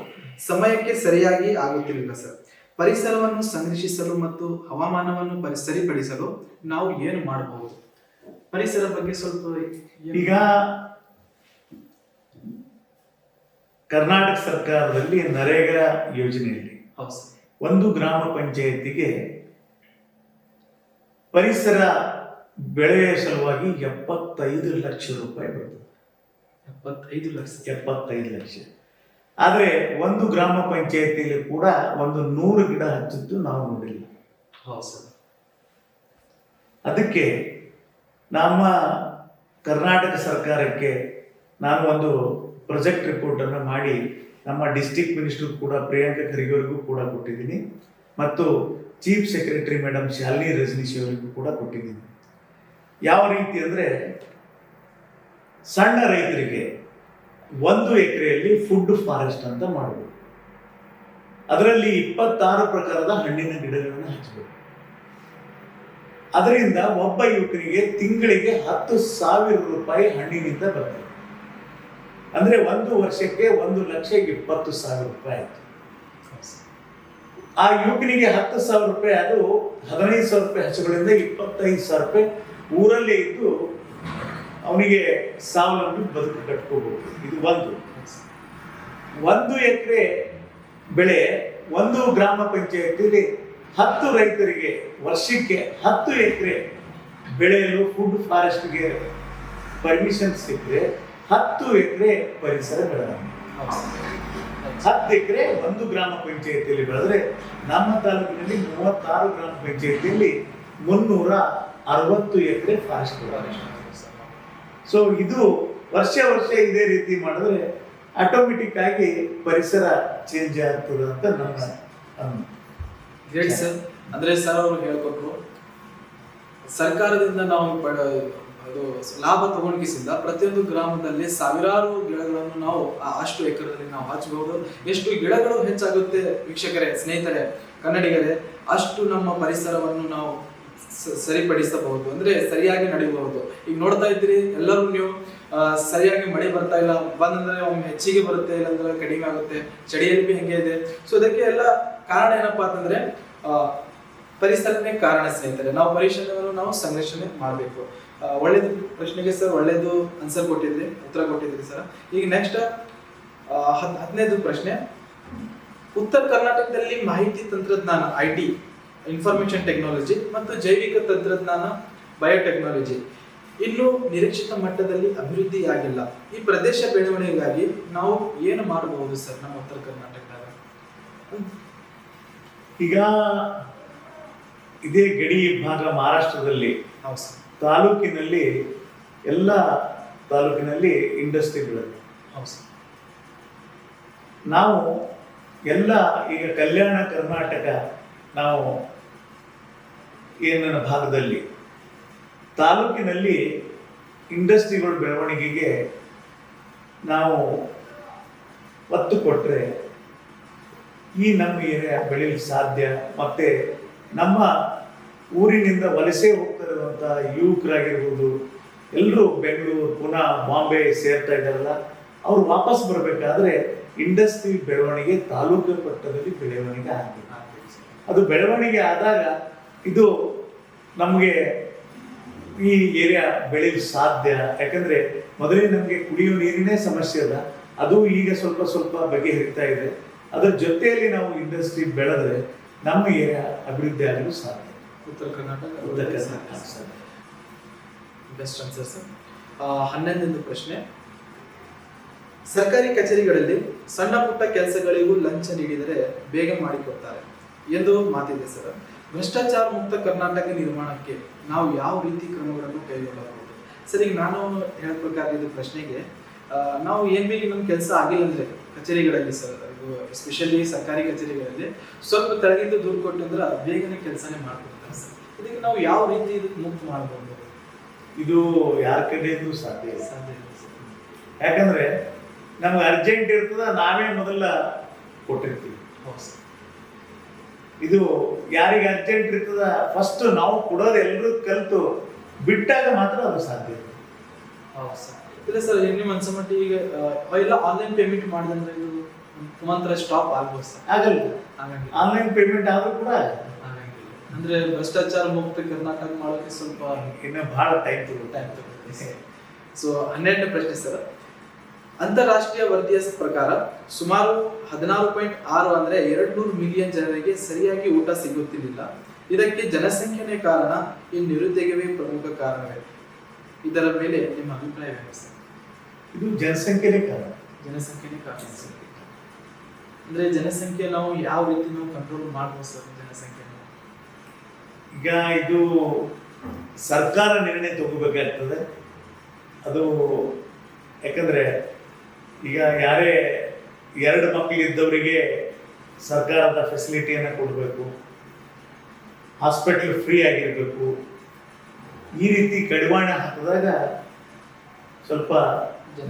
ಸಮಯಕ್ಕೆ ಸರಿಯಾಗಿ ಆಗುತ್ತಿರಲಿಲ್ಲ ಸರ್. ಪರಿಸರವನ್ನು ಸಂರಕ್ಷಿಸಲು ಮತ್ತು ಹವಾಮಾನವನ್ನು ಸರಿಪಡಿಸಲು ನಾವು ಏನು ಮಾಡಬಹುದು? ಪರಿಸರ ಬಗ್ಗೆ ಸ್ವಲ್ಪ. ಈಗ ಕರ್ನಾಟಕ ಸರ್ಕಾರದಲ್ಲಿ ನರೇಗಾ ಯೋಜನೆಯಲ್ಲಿ ಒಂದು ಗ್ರಾಮ ಪಂಚಾಯತಿಗೆ ಪರಿಸರ ಬೆಳೆಯ ಸಲುವಾಗಿ 75 ಲಕ್ಷ ರೂಪಾಯಿ ಬರ್ತದೆ. 75 ಲಕ್ಷ. ಆದರೆ ಒಂದು ಗ್ರಾಮ ಪಂಚಾಯತಿಯಲ್ಲಿ ಕೂಡ ಒಂದು 100 ಗಿಡ ಹಚ್ಚಿದ್ದು ನಾವು ನೋಡಿಲ್ಲ. ಅದಕ್ಕೆ ನಮ್ಮ ಕರ್ನಾಟಕ ಸರ್ಕಾರಕ್ಕೆ ನಾನು ಒಂದು ಪ್ರಾಜೆಕ್ಟ್ ರಿಪೋರ್ಟ್ ಅನ್ನು ಮಾಡಿ ನಮ್ಮ ಡಿಸ್ಟ್ರಿಕ್ಟ್ ಮಿನಿಸ್ಟರ್ ಕೂಡ ಪ್ರಿಯಾಂಕಾ ಖರ್ಗೆ ಅವರಿಗೂ ಕೂಡ ಕೊಟ್ಟಿದ್ದೀನಿ, ಮತ್ತು chief secretary madam Shalini Rajneesh ಅವರಿಗೂ ಕೂಡ ಕೊಟ್ಟಿದ್ದೀನಿ. ಯಾವ ರೀತಿ ಅಂದರೆ ಸಣ್ಣ ರೈತರಿಗೆ 1 ಎಕರೆಯಲ್ಲಿ ಫುಡ್ ಫಾರೆಸ್ಟ್ ಅಂತ ಮಾಡಬೇಕು. ಅದರಲ್ಲಿ 26 ಪ್ರಕಾರದ ಹಣ್ಣಿನ ಗಿಡಗಳನ್ನು ಹಚ್ಚಬೇಕು. ಅದರಿಂದ ಒಬ್ಬ ಯುವಕನಿಗೆ ತಿಂಗಳಿಗೆ 10,000 ರೂಪಾಯಿ ಹಣ್ಣಿನಿಂದ ಬರ್ತದೆ. ಅಂದ್ರೆ 1 ವರ್ಷಕ್ಕೆ 1,20,000 ರೂಪಾಯಿ ಆಯ್ತು. ಆ ಯುವಕನಿಗೆ 10,000 ರೂಪಾಯಿ, ಅದು 15,000 ರೂಪಾಯಿ ಹಸುಗಳಿಂದ 25,000 ರೂಪಾಯಿ ಊರಲ್ಲೇ ಇದ್ದು ಅವನಿಗೆ ಸ್ವಾವಲಂಬಿ ಬದುಕು ಕಟ್ಕೋಬಹುದು. ಇದು 1 ಎಕರೆ ಬೆಳೆ ಒಂದು ಗ್ರಾಮ ಪಂಚಾಯತಿಯಲ್ಲಿ 10 ರೈತರಿಗೆ ವರ್ಷಕ್ಕೆ 10 ಎಕರೆ ಬೆಳೆಯಲು ಫುಡ್ ಫಾರೆಸ್ಟ್ಗೆ ಪರ್ಮಿಷನ್ ಸಿಕ್ಕರೆ 10 ಎಕರೆ ಪರಿಸರ ಬೆಳೆದ. 10 ಎಕರೆ ಒಂದು ಗ್ರಾಮ ಪಂಚಾಯತಿಯಲ್ಲಿ ಬೆಳೆದ್ರೆ ನಮ್ಮ ತಾಲೂಕಿನಲ್ಲಿ 36 ಗ್ರಾಮ ಪಂಚಾಯತಿಯಲ್ಲಿ 360 ಎಕರೆ ಫಾರೆಸ್ಟ್. ಸೊ ಇದು ವರ್ಷ ಇದೇ ರೀತಿ ಮಾಡಿದ್ರೆ ಆಟೋಮೆಟಿಕ್ ಆಗಿ ಪರಿಸರ ಚೇಂಜ್ ಆಗ್ತದೆ ಅಂತ ನನ್ನ ಗ್ರೇಟ್ ಸರ್. ಅಂದ್ರೆ ಸರ್ ಅವರು ಹೇಳ್ಕೊಟ್ರು, ಸರ್ಕಾರದಿಂದ ನಾವು ಅದು ಲಾಭ ತಗೊಂಡಿಸಿಂದ ಪ್ರತಿಯೊಂದು ಗ್ರಾಮದಲ್ಲಿ ಸಾವಿರಾರು ಗಿಡಗಳನ್ನು ನಾವು ಅಷ್ಟು ಎಕರೆದಲ್ಲಿ ನಾವು ಹಚ್ಚಬಹುದು. ಎಷ್ಟು ಗಿಡಗಳು ಹೆಚ್ಚಾಗುತ್ತೆ ವೀಕ್ಷಕರೇ, ಸ್ನೇಹಿತರೆ, ಕನ್ನಡಿಗರೇ, ಅಷ್ಟು ನಮ್ಮ ಪರಿಸರವನ್ನು ನಾವು ಸರಿಪಡಿಸಬಹುದು, ಅಂದ್ರೆ ಸರಿಯಾಗಿ ನಡೆಯಬಹುದು. ಈಗ ನೋಡ್ತಾ ಇದ್ದೀರಿ ಎಲ್ಲರೂ ನೀವು, ಸರಿಯಾಗಿ ಮಳೆ ಬರ್ತಾ ಇಲ್ಲ, ಬಂದಂದ್ರೆ ಒಮ್ಮೆ ಹೆಚ್ಚಿಗೆ ಬರುತ್ತೆ, ಇಲ್ಲಾಂದ್ರೆ ಕಡಿಮೆ ಆಗುತ್ತೆ, ಚಳಿಯಲ್ಲಿ ಬಿ ಹಂಗೆ ಇದೆ. ಸೊ ಅದಕ್ಕೆ ಎಲ್ಲ ಕಾರಣ ಏನಪ್ಪಾ ಅಂತಂದ್ರೆ ಪರಿಸರನೇ ಕಾರಣ ಸ್ನೇಹಿತರೆ. ನಾವು ಪರಿಸರವನ್ನು ನಾವು ಸಂರಕ್ಷಣೆ ಮಾಡಬೇಕು. ಒಳ್ಳೇದು ಪ್ರಶ್ನೆಗೆ ಸರ್ ಒಳ್ಳೇದು ಆನ್ಸರ್ ಕೊಟ್ಟಿದ್ರಿ, ಉತ್ತರ ಕೊಟ್ಟಿದ್ರಿ ಸರ್. ಈಗ ನೆಕ್ಸ್ಟ್ 15ನೇ ಪ್ರಶ್ನೆ, ಉತ್ತರ ಕರ್ನಾಟಕದಲ್ಲಿ ಮಾಹಿತಿ ತಂತ್ರಜ್ಞಾನ IT ಇನ್ಫಾರ್ಮೇಶನ್ ಟೆಕ್ನಾಲಜಿ ಮತ್ತು ಜೈವಿಕ ತಂತ್ರಜ್ಞಾನ ಬಯೋಟೆಕ್ನಾಲಜಿ ಇನ್ನೂ ನಿರೀಕ್ಷಿತ ಮಟ್ಟದಲ್ಲಿ ಅಭಿವೃದ್ಧಿಯಾಗಿಲ್ಲ. ಈ ಪ್ರದೇಶ ಬೆಳವಣಿಗೆಗಾಗಿ ನಾವು ಏನು ಮಾಡಬಹುದು ಸರ್ ನಮ್ಮ ಉತ್ತರ ಕರ್ನಾಟಕದಾಗ? ಈಗ ಇದೇ ಗಡಿ ಭಾಗ ಮಹಾರಾಷ್ಟ್ರದಲ್ಲಿ ತಾಲೂಕಿನಲ್ಲಿ ಎಲ್ಲ ತಾಲೂಕಿನಲ್ಲಿ ಇಂಡಸ್ಟ್ರಿಗಳಿವೆ. ನಾವು ಎಲ್ಲ ಈಗ ಕಲ್ಯಾಣ ಕರ್ನಾಟಕ ನಾವು ಏನ ಭಾಗದಲ್ಲಿ ತಾಲೂಕಿನಲ್ಲಿ ಇಂಡಸ್ಟ್ರಿಗಳ ಬೆಳವಣಿಗೆಗೆ ನಾವು ಒತ್ತು ಕೊಟ್ಟರೆ ಈ ನಮ್ಮ ಏರಿಯಾ ಬೆಳೆಯಲು ಸಾಧ್ಯ. ಮತ್ತೆ ನಮ್ಮ ಊರಿನಿಂದ ವಲಸೆ ಹೋಗ್ತಿರುವಂಥ ಯುವಕರಾಗಿರ್ಬೋದು, ಎಲ್ಲರೂ ಬೆಂಗಳೂರು ಪುನಃ ಬಾಂಬೆ ಸೇರ್ತಾ ಇದ್ದಾರಲ್ಲ, ಅವ್ರು ವಾಪಸ್ ಬರಬೇಕಾದ್ರೆ ಇಂಡಸ್ಟ್ರಿ ಬೆಳವಣಿಗೆ ತಾಲೂಕು ಮಟ್ಟದಲ್ಲಿ ಬೆಳವಣಿಗೆ ಆಗಬೇಕು. ಅದು ಬೆಳವಣಿಗೆ ಆದಾಗ ಇದು ನಮಗೆ ಈ ಏರಿಯಾ ಬೆಳೆಯಲು ಸಾಧ್ಯ. ಯಾಕಂದ್ರೆ ಮೊದಲೇ ನಮಗೆ ಕುಡಿಯೋ ನೀರಿನೇ ಸಮಸ್ಯೆ ಅದ, ಅದು ಈಗ ಸ್ವಲ್ಪ ಬಗೆಹರಿತಾ ಇದೆ. ಅದರ ಜೊತೆಯಲ್ಲಿ ನಾವು ಇಂಡಸ್ಟ್ರಿ ಬೆಳೆದ್ರೆ ನಮ್ಮ ಏರಿಯಾ ಅಭಿವೃದ್ಧಿ ಆಗಲು ಸಾಧ್ಯ. ಉತ್ತರ ಕರ್ನಾಟಕ ಬೆಸ್ಟ್ ಆನ್ಸರ್ ಸರ್. 11ನೇ ಪ್ರಶ್ನೆ, ಸರ್ಕಾರಿ ಕಚೇರಿಗಳಲ್ಲಿ ಸಣ್ಣ ಪುಟ್ಟ ಕೆಲಸಗಳಿಗೂ ಲಂಚ ನೀಡಿದರೆ ಬೇಗ ಮಾಡಿಕೊಡ್ತಾರೆ ಎಂದು ಮಾತಿದೆ ಸರ್. ಭ್ರಷ್ಟಾಚಾರ ಮುಕ್ತ ಕರ್ನಾಟಕ ನಿರ್ಮಾಣಕ್ಕೆ ನಾವು ಯಾವ ರೀತಿ ಕ್ರಮಗಳನ್ನು ಕೈಗೊಳ್ಳಬಹುದು ಸರ್? ಈಗ ನಾನು ಹೇಳಬೇಕಾಗಿದ್ದ ಪ್ರಶ್ನೆಗೆ, ನಾವು ಏನ್ ಬೇಗ ನಮ್ಮ ಕೆಲಸ ಆಗಿಲ್ಲ ಅಂದ್ರೆ ಕಚೇರಿಗಳಲ್ಲಿ ಸರ್, ಎಸ್ಪೆಷಲಿ ಸರ್ಕಾರಿ ಕಚೇರಿಗಳಲ್ಲಿ ಸ್ವಲ್ಪ ತೆಳಗಿಂದ ದೂರು ಕೊಟ್ಟಂದ್ರೆ ಬೇಗನೆ ಕೆಲಸನೇ ಮಾಡ್ಕೊಡ್ತಾರೆ ಸರ್. ಇದಕ್ಕೆ ನಾವು ಯಾವ ರೀತಿ ಇದಕ್ಕೆ ಮುಕ್ತ ಮಾಡಬಹುದು? ಇದು ಯಾರ ಕಡೆಯೂ ಸಾಧ್ಯ ಇಲ್ಲ. ಯಾಕಂದ್ರೆ ನಮ್ಗೆ ಅರ್ಜೆಂಟ್ ಇರ್ತದ, ನಾವೇ ಮೊದಲ ಕೊಟ್ಟಿರ್ತೀವಿ. ಇದು ಯಾರಿಗೆ ಅರ್ಜೆಂಟ್ ಇರ್ತದ ಫಸ್ಟ್ ನಾವು ಕೊಡೋದು ಎಲ್ಲರೂ ಕಲಿತು ಬಿಟ್ಟಾಗ ಮಾತ್ರ ಅದು ಸಾಧ್ಯ. ಇಲ್ಲ ಸರ್, ನಿಮ್ಮ ಅನ್ಸಮಟ್ಟಿ ಈಗ ಎಲ್ಲ ಆನ್ಲೈನ್ ಪೇಮೆಂಟ್ ಮಾಡಿದ್ರೆ ಇದು ಮಾತ್ರ ಸ್ಟಾಪ್ ಆಗ್ಬೋದು ಸರ್? ಆಗಲ್ಲ. ಆನ್ಲೈನ್ ಪೇಮೆಂಟ್ ಆದ್ರೂ ಕೂಡ ಅಂದ್ರೆ ಭ್ರಷ್ಟಾಚಾರ ಮುಕ್ತ ಕರ್ನಾಟಕ ಮಾಡೋಕೆ ಸ್ವಲ್ಪ ಇನ್ನು ಬಹಳ ಟೈಮ್ ತಗೊಳ್ಳುತ್ತೆ. ಸೊ 12ನೇ ಪ್ರಶ್ನೆ ಸರ್, ಅಂತಾರಾಷ್ಟ್ರೀಯ ವರದಿಯ ಪ್ರಕಾರ ಸುಮಾರು 16.6 ಅಂದ್ರೆ 200 ಮಿಲಿಯನ್ ಜನರಿಗೆ ಸರಿಯಾಗಿ ಊಟ ಸಿಗುತ್ತಿರಲಿಲ್ಲ. ಇದಕ್ಕೆ ಜನಸಂಖ್ಯೆನೇ ಕಾರಣ, ಈ ನಿರುದ್ಯೋಗವೇ ಪ್ರಮುಖ ಕಾರಣವೇ? ಇದರ ಮೇಲೆ ನಿಮ್ಮ ಅಭಿಪ್ರಾಯವೇನು ಸರ್? ಇದು ಜನಸಂಖ್ಯೆನೇ ಕಾರಣ. ಜನಸಂಖ್ಯೆನೇ ಕಾರಣ ಅಂದ್ರೆ ಜನಸಂಖ್ಯೆ ನಾವು ಯಾವ ರೀತಿ ನಾವು ಕಂಟ್ರೋಲ್ ಮಾಡ್ಬೋದು ಸರ್ ಜನಸಂಖ್ಯೆ? ಈಗ ಇದು ಸರ್ಕಾರ ನಿರ್ಣಯ ತಗೋಬೇಕಾಗ್ತದೆ. ಅದು ಯಾಕಂದ್ರೆ ಈಗ ಯಾರೇ 2 ಮಕ್ಕಳಿದ್ದವರಿಗೆ ಸರ್ಕಾರದ ಫೆಸಿಲಿಟಿಯನ್ನು ಕೊಡಬೇಕು, ಹಾಸ್ಪಿಟಲ್ ಫ್ರೀ ಆಗಿರಬೇಕು. ಈ ರೀತಿ ಕಡಿವಾಣ ಹಾಕಿದಾಗ ಸ್ವಲ್ಪ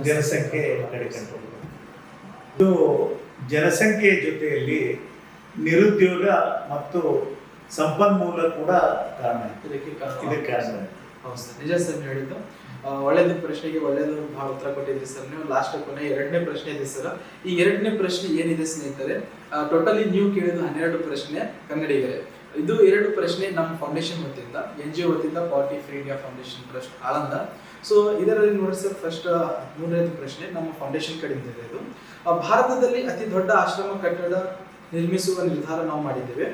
ಜನಸಂಖ್ಯೆ ಕಡೆ ಕಂಟ್ರೋಲ್. ಇದು ಜನಸಂಖ್ಯೆ ಜೊತೆಯಲ್ಲಿ ನಿರುದ್ಯೋಗ ಮತ್ತು ಸಂಪನ್ಮೂಲ ಕೂಡ ಕಾರಣ. ಇದಕ್ಕೆ ಕಾರಣ. ಹೌದು ಸರ್, ನಿಜ ಸರ್ ಹೇಳಿದ್ದು. ಒಳ್ಳೇದು ಪ್ರಶ್ನೆಗೆ ಒಳ್ಳೇದು ಬಹಳ ಉತ್ತರ ಕೊಟ್ಟಿದ್ರಿ ಸರ್ ನೀವು. ಲಾಸ್ಟ್ ಕೊನೆ 2ನೇ ಪ್ರಶ್ನೆ ಇದೆ ಸರ್. ಈ 2ನೇ ಪ್ರಶ್ನೆ ಏನಿದೆ ಸ್ನೇಹಿತರೆ, ಟೋಟಲಿ ನೀವು ಕೇಳಿದ 12 ಪ್ರಶ್ನೆ ಕನ್ನಡಿಗರೇ. ಇದು 2 ಪ್ರಶ್ನೆ ನಮ್ಮ ಫೌಂಡೇಶನ್ ವತಿಯಿಂದ, NGO ವತಿಯಿಂದ, party free India foundation trust Aland. So ಇದರಲ್ಲಿ ನೋಡಿ ಸರ್, ಫಸ್ಟ್ 3ನೇ ಪ್ರಶ್ನೆ ನಮ್ಮ ಫೌಂಡೇಶನ್ ಕಡೆಯಿಂದ ಇದೆ. ಇದು ಭಾರತದಲ್ಲಿ ಅತಿ ದೊಡ್ಡ ಆಶ್ರಮ ಕಟ್ಟಡ ನಿರ್ಮಿಸುವ ನಿರ್ಧಾರ ನಾವು ಮಾಡಿದ್ದೇವೆ.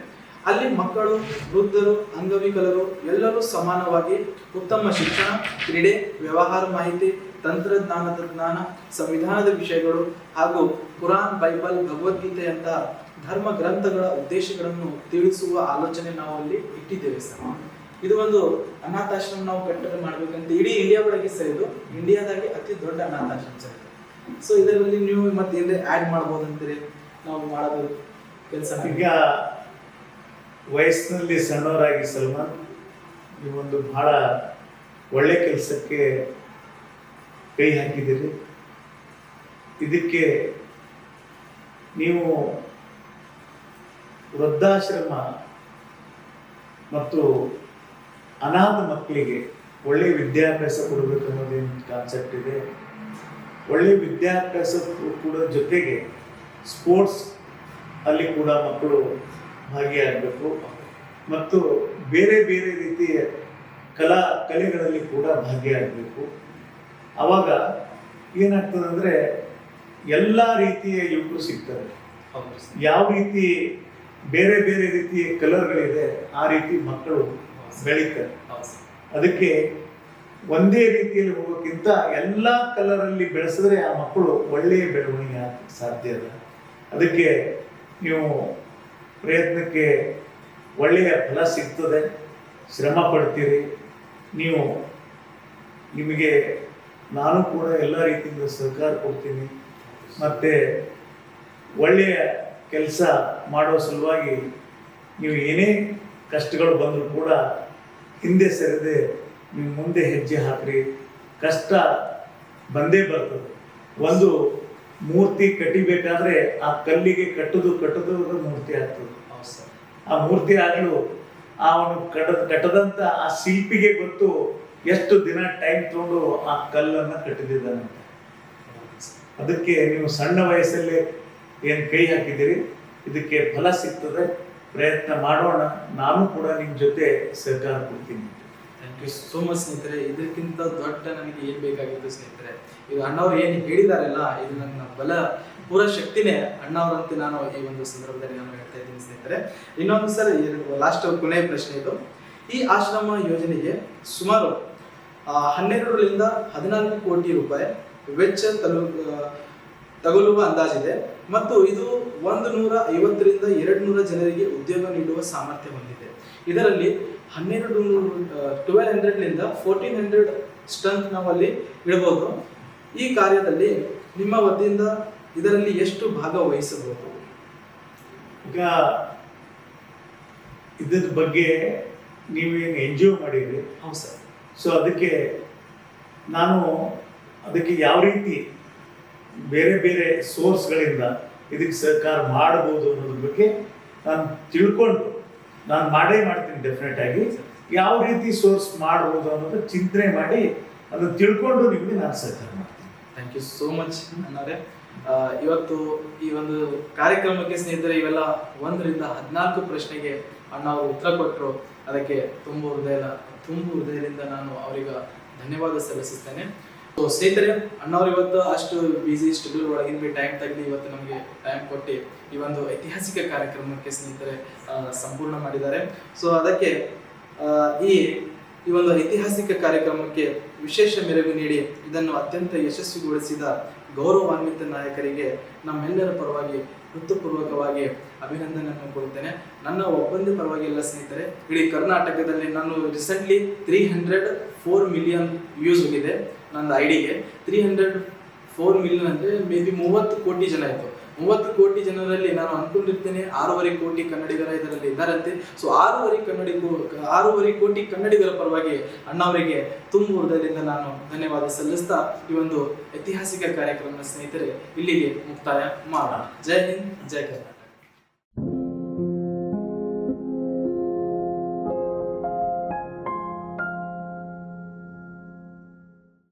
ಅಲ್ಲಿ ಮಕ್ಕಳು, ವೃದ್ಧರು, ಅಂಗವಿಕಲರು ಎಲ್ಲರೂ ಸಮಾನವಾಗಿ ಉತ್ತಮ ಶಿಕ್ಷಣ, ಕ್ರೀಡೆ, ವ್ಯವಹಾರ ಮಾಹಿತಿ, ತಂತ್ರಜ್ಞಾನದ ಜ್ಞಾನ, ಸಂವಿಧಾನದ ವಿಷಯಗಳು ಹಾಗೂ ಕುರಾನ್, ಬೈಬಲ್, ಭಗವದ್ಗೀತೆಯಂತಹ ಧರ್ಮ ಗ್ರಂಥಗಳ ಉದ್ದೇಶಗಳನ್ನು ತಿಳಿಸುವ ಆಲೋಚನೆ ನಾವು ಅಲ್ಲಿ ಇಟ್ಟಿದ್ದೇವೆ ಸರ್. ಇದು ಒಂದು ಅನಾಥಾಶ್ರಮ ನಾವು ಕಟ್ಟಡ ಮಾಡ್ಬೇಕಂತ ಇಡೀ ಇಂಡಿಯಾ ಒಳಗೆ ಸರ್, ಇದು ಇಂಡಿಯಾದಾಗೆ ಅತಿ ದೊಡ್ಡ ಅನಾಥಾಶ್ರಮ ಸರ್. ಸೊ ಇದರಲ್ಲಿ ನೀವು ಮತ್ತೆ ಏನೇ ಆ್ಯಡ್ ಮಾಡ್ಬೋದು ಅಂತೀರಿ ನಾವು ಮಾಡೋದು ಕೆಲಸ? ಈಗ ವಯಸ್ಸಿನಲ್ಲಿ ಸಣ್ಣವರಾಗಿ ಸಲ್ಮಾನ್, ನೀವೊಂದು ಬಹಳ ಒಳ್ಳೆ ಕೆಲಸಕ್ಕೆ ಕೈ ಹಾಕಿದ್ದೀರಿ. ಇದಕ್ಕೆ ನೀವು ವೃದ್ಧಾಶ್ರಮ ಮತ್ತು ಅನಾಥ ಮಕ್ಕಳಿಗೆ ಒಳ್ಳೆ ವಿದ್ಯಾಭ್ಯಾಸ ಕೊಡಬೇಕು ಅನ್ನೋದೇನು ಕಾನ್ಸೆಪ್ಟ್ ಇದೆ. ಒಳ್ಳೆ ವಿದ್ಯಾಭ್ಯಾಸ ಕೂಡ ಜೊತೆಗೆ ಸ್ಪೋರ್ಟ್ಸ್ ಅಲ್ಲಿ ಕೂಡ ಮಕ್ಕಳು ಭಾಗಿಯಾಗಬೇಕು ಮತ್ತು ಬೇರೆ ಬೇರೆ ರೀತಿಯ ಕಲೆಗಳಲ್ಲಿ ಕೂಡ ಭಾಗಿಯಾಗಬೇಕು. ಆವಾಗ ಏನಾಗ್ತದೆ ಅಂದರೆ ಎಲ್ಲ ರೀತಿಯ ಯುವಕರು ಸಿಗ್ತಾರೆ. ಯಾವ ರೀತಿ ಬೇರೆ ಬೇರೆ ರೀತಿಯ ಕಲರ್ಗಳಿದೆ ಆ ರೀತಿ ಮಕ್ಕಳು ಬೆಳೀತಾರೆ. ಅದಕ್ಕೆ ಒಂದೇ ರೀತಿಯಲ್ಲಿ ಹೋಗೋಕ್ಕಿಂತ ಎಲ್ಲ ಕಲರಲ್ಲಿ ಬೆಳೆಸಿದ್ರೆ ಆ ಮಕ್ಕಳು ಒಳ್ಳೆಯ ಬೆಳವಣಿಗೆ ಆಗಕ್ಕೆ ಸಾಧ್ಯ ಅದ. ಅದಕ್ಕೆ ನೀವು ಪ್ರಯತ್ನಕ್ಕೆ ಒಳ್ಳೆಯ ಫಲ ಸಿಗ್ತದೆ, ಶ್ರಮ ಪಡ್ತೀರಿ ನೀವು. ನಿಮಗೆ ನಾನು ಕೂಡ ಎಲ್ಲ ರೀತಿಯಿಂದ ಸಹಕಾರ ಕೊಡ್ತೀನಿ. ಮತ್ತು ಒಳ್ಳೆಯ ಕೆಲಸ ಮಾಡೋ ಸಲುವಾಗಿ ನೀವು ಏನೇ ಕಷ್ಟಗಳು ಬಂದರೂ ಕೂಡ ಹಿಂದೆ ಸರಿದೆ ನೀವು ಮುಂದೆ ಹೆಜ್ಜೆ ಹಾಕ್ರಿ. ಕಷ್ಟ ಬಂದೇ ಬರ್ತದೆ. ಒಂದು ಮೂರ್ತಿ ಕಟ್ಟಿಬೇಕಾದ್ರೆ ಆ ಕಲ್ಲಿಗೆ ಕಟ್ಟೋದು ಮೂರ್ತಿ ಆಗ್ತದೆ. ಆ ಮೂರ್ತಿ ಆಗಲು ಅವನು ಕಟ್ಟದಂತ ಆ ಶಿಲ್ಪಿಗೆ ಗೊತ್ತು ಎಷ್ಟು ದಿನ ಟೈಮ್ ತಗೊಂಡು ಆ ಕಲ್ಲನ್ನು ಕಟ್ಟಿದ್ದಾನಂತ. ಅದಕ್ಕೆ ನೀವು ಸಣ್ಣ ವಯಸ್ಸಲ್ಲೇ ಏನು ಕೈ ಹಾಕಿದ್ದೀರಿ, ಇದಕ್ಕೆ ಫಲ ಸಿಗ್ತದೆ. ಪ್ರಯತ್ನ ಮಾಡೋಣ. ನಾನು ಕೂಡ ನಿಮ್ಮ ಜೊತೆ ಸಹಕಾರ ಕೊಡ್ತೀನಿ. ಥ್ಯಾಂಕ್ ಯು ಸೋ ಮಚ್ ಸ್ನೇಹಿತರೆ. ಇದಕ್ಕಿಂತ ದೊಡ್ಡ ನನಗೆ ಏನು ಬೇಕಾಗಿತ್ತು ಸ್ನೇಹಿತರೆ, ಈಗ ಅಣ್ಣವ್ರು ಏನು ಹೇಳಿದಾರಲ್ಲ, ಇದು ನನ್ನ ಬಲ ಪೂರ ಶಕ್ತಿನೇ ಅಣ್ಣವ್ರಂತೆ ನಾನು ಈ ಒಂದು ಸಂದರ್ಭದಲ್ಲಿ ನಾನು ಹೇಳ್ತಾ ಇದ್ದೀನಿ ಸ್ನೇಹಿತರೆ. ಇನ್ನೊಂದು ಸರ್, ಲಾಸ್ಟ್ ಕೊನೆಯ ಪ್ರಶ್ನೆ ಇದು. ಈ ಆಶ್ರಮ ಯೋಜನೆಗೆ ಸುಮಾರು 12ರಿಂದ 14 ಕೋಟಿ ರೂಪಾಯಿ ವೆಚ್ಚ ತಗುಲುವ ಅಂದಾಜಿದೆ ಮತ್ತು ಇದು 150ರಿಂದ 200 ಜನರಿಗೆ ಉದ್ಯೋಗ ನೀಡುವ ಸಾಮರ್ಥ್ಯ ಹೊಂದಿದೆ. ಇದರಲ್ಲಿ 1200ರಿಂದ 1400 ಸ್ಟ್ರೆಂತ್ ನಾವು ಅಲ್ಲಿ ಇಡಬಹುದು. ಈ ಕಾರ್ಯದಲ್ಲಿ ನಿಮ್ಮ ವತಿಯಿಂದ ಇದರಲ್ಲಿ ಎಷ್ಟು ಭಾಗವಹಿಸಬಹುದು? ಈಗ ಇದ್ರ ಬಗ್ಗೆ ನೀವೇನು NGO ಮಾಡಿದ್ರಿ? ಹೌದು ಸರ್. ಸೊ ಅದಕ್ಕೆ ಯಾವ ರೀತಿ ಬೇರೆ ಬೇರೆ ಸೋರ್ಸ್ಗಳಿಂದ ಇದಕ್ಕೆ ಸಹಕಾರ ಮಾಡಬಹುದು ಅನ್ನೋದ್ರ ಬಗ್ಗೆ ನಾನು ತಿಳ್ಕೊಂಡು ನಾನು ಮಾಡ್ತೀನಿ. ಡೆಫಿನೆಟ್ ಆಗಿ ಯಾವ ರೀತಿ ಸೋರ್ಸ್ ಮಾಡ್ಬೋದು ಅನ್ನೋದು ಚಿಂತನೆ ಮಾಡಿ ಅದನ್ನು ತಿಳ್ಕೊಂಡು ನಿಮಗೆ ನಾನು ಸಹಕಾರ ಮಾಡ್ತೀನಿ. ಥ್ಯಾಂಕ್ ಯು ಸೋ ಮಚ್ ಅಣ್ಣವರೇ. ಇವತ್ತು ಈ ಒಂದು ಕಾರ್ಯಕ್ರಮಕ್ಕೆ ಸ್ನೇಹಿತರೆ ಇವೆಲ್ಲ 1ರಿಂದ 14 ಪ್ರಶ್ನೆಗೆ ಅಣ್ಣ ಅವರು ಉತ್ತರ ಕೊಟ್ಟರು. ಅದಕ್ಕೆ ತುಂಬ ಹೃದಯದಿಂದ ನಾನು ಅವರಿಗೆ ಧನ್ಯವಾದ ಸಲ್ಲಿಸುತ್ತೇನೆ. ಸೊ ಸ್ನೇಹಿತರೆ, ಅಣ್ಣವ್ರು ಇವತ್ತು ಅಷ್ಟು ಬಿಸಿ ಶೆಡ್ಯೂಲ್ ಒಳಗಿನ ಟೈಮ್ ತೆಗೆದು ಇವತ್ತು ನಮಗೆ ಟೈಮ್ ಕೊಟ್ಟು ಈ ಒಂದು ಐತಿಹಾಸಿಕ ಕಾರ್ಯಕ್ರಮಕ್ಕೆ ಸ್ನೇಹಿತರೆ ಸಂಪೂರ್ಣ ಮಾಡಿದ್ದಾರೆ. ಸೊ ಅದಕ್ಕೆ ಈ ಒಂದು ಐತಿಹಾಸಿಕ ಕಾರ್ಯಕ್ರಮಕ್ಕೆ ವಿಶೇಷ ಮೆರುಗು ನೀಡಿ ಇದನ್ನು ಅತ್ಯಂತ ಯಶಸ್ವಿಗೊಳಿಸಿದ ಗೌರವಾನ್ವಿತ ನಾಯಕರಿಗೆ ನಮ್ಮೆಲ್ಲರ ಪರವಾಗಿ ಹೃತ್ಪೂರ್ವಕವಾಗಿ ಅಭಿನಂದನೆಯನ್ನು ಕೊಡುತ್ತೇನೆ. ನನ್ನ ಒಬ್ಬಂದೇ ಪರವಾಗಿ ಎಲ್ಲ ಸ್ನೇಹಿತರೆ, ಇಡೀ ಕರ್ನಾಟಕದಲ್ಲಿ ನಾನು ರೀಸೆಂಟ್ಲಿ 304 ಮಿಲಿಯನ್ ವ್ಯೂಸ್ ಹೋಗಿದೆ ನನ್ನ ಐಡಿಗೆ. 304 ಮಿಲಿಯನ್ ಅಂದರೆ ಮೇ ಬಿ 30 ಕೋಟಿ ಜನ ಆಯಿತು. 30 ಕೋಟಿ ಜನರಲ್ಲಿ ನಾನು ಅನ್ಕೊಂಡಿರ್ತೇನೆ 6.5 ಕೋಟಿ ಕನ್ನಡಿಗರ ಇದರಲ್ಲಿ ಇದ್ದಾರಂತೆ. ಸೊ 6.5 ಕೋಟಿ ಕನ್ನಡಿಗರ ಪರವಾಗಿ ಅಣ್ಣವರಿಗೆ ತುಂಬ ಹೃದಯದಿಂದ ನಾನು ಧನ್ಯವಾದ ಸಲ್ಲಿಸ್ತಾ ಈ ಒಂದು ಐತಿಹಾಸಿಕ ಕಾರ್ಯಕ್ರಮ ಸ್ನೇಹಿತರೆ ಇಲ್ಲಿಗೆ ಮುಕ್ತಾಯ ಮಾಡೋಣ. ಜೈ ಹಿಂದ್, ಜೈ ಕರ್ನಾಟಕ.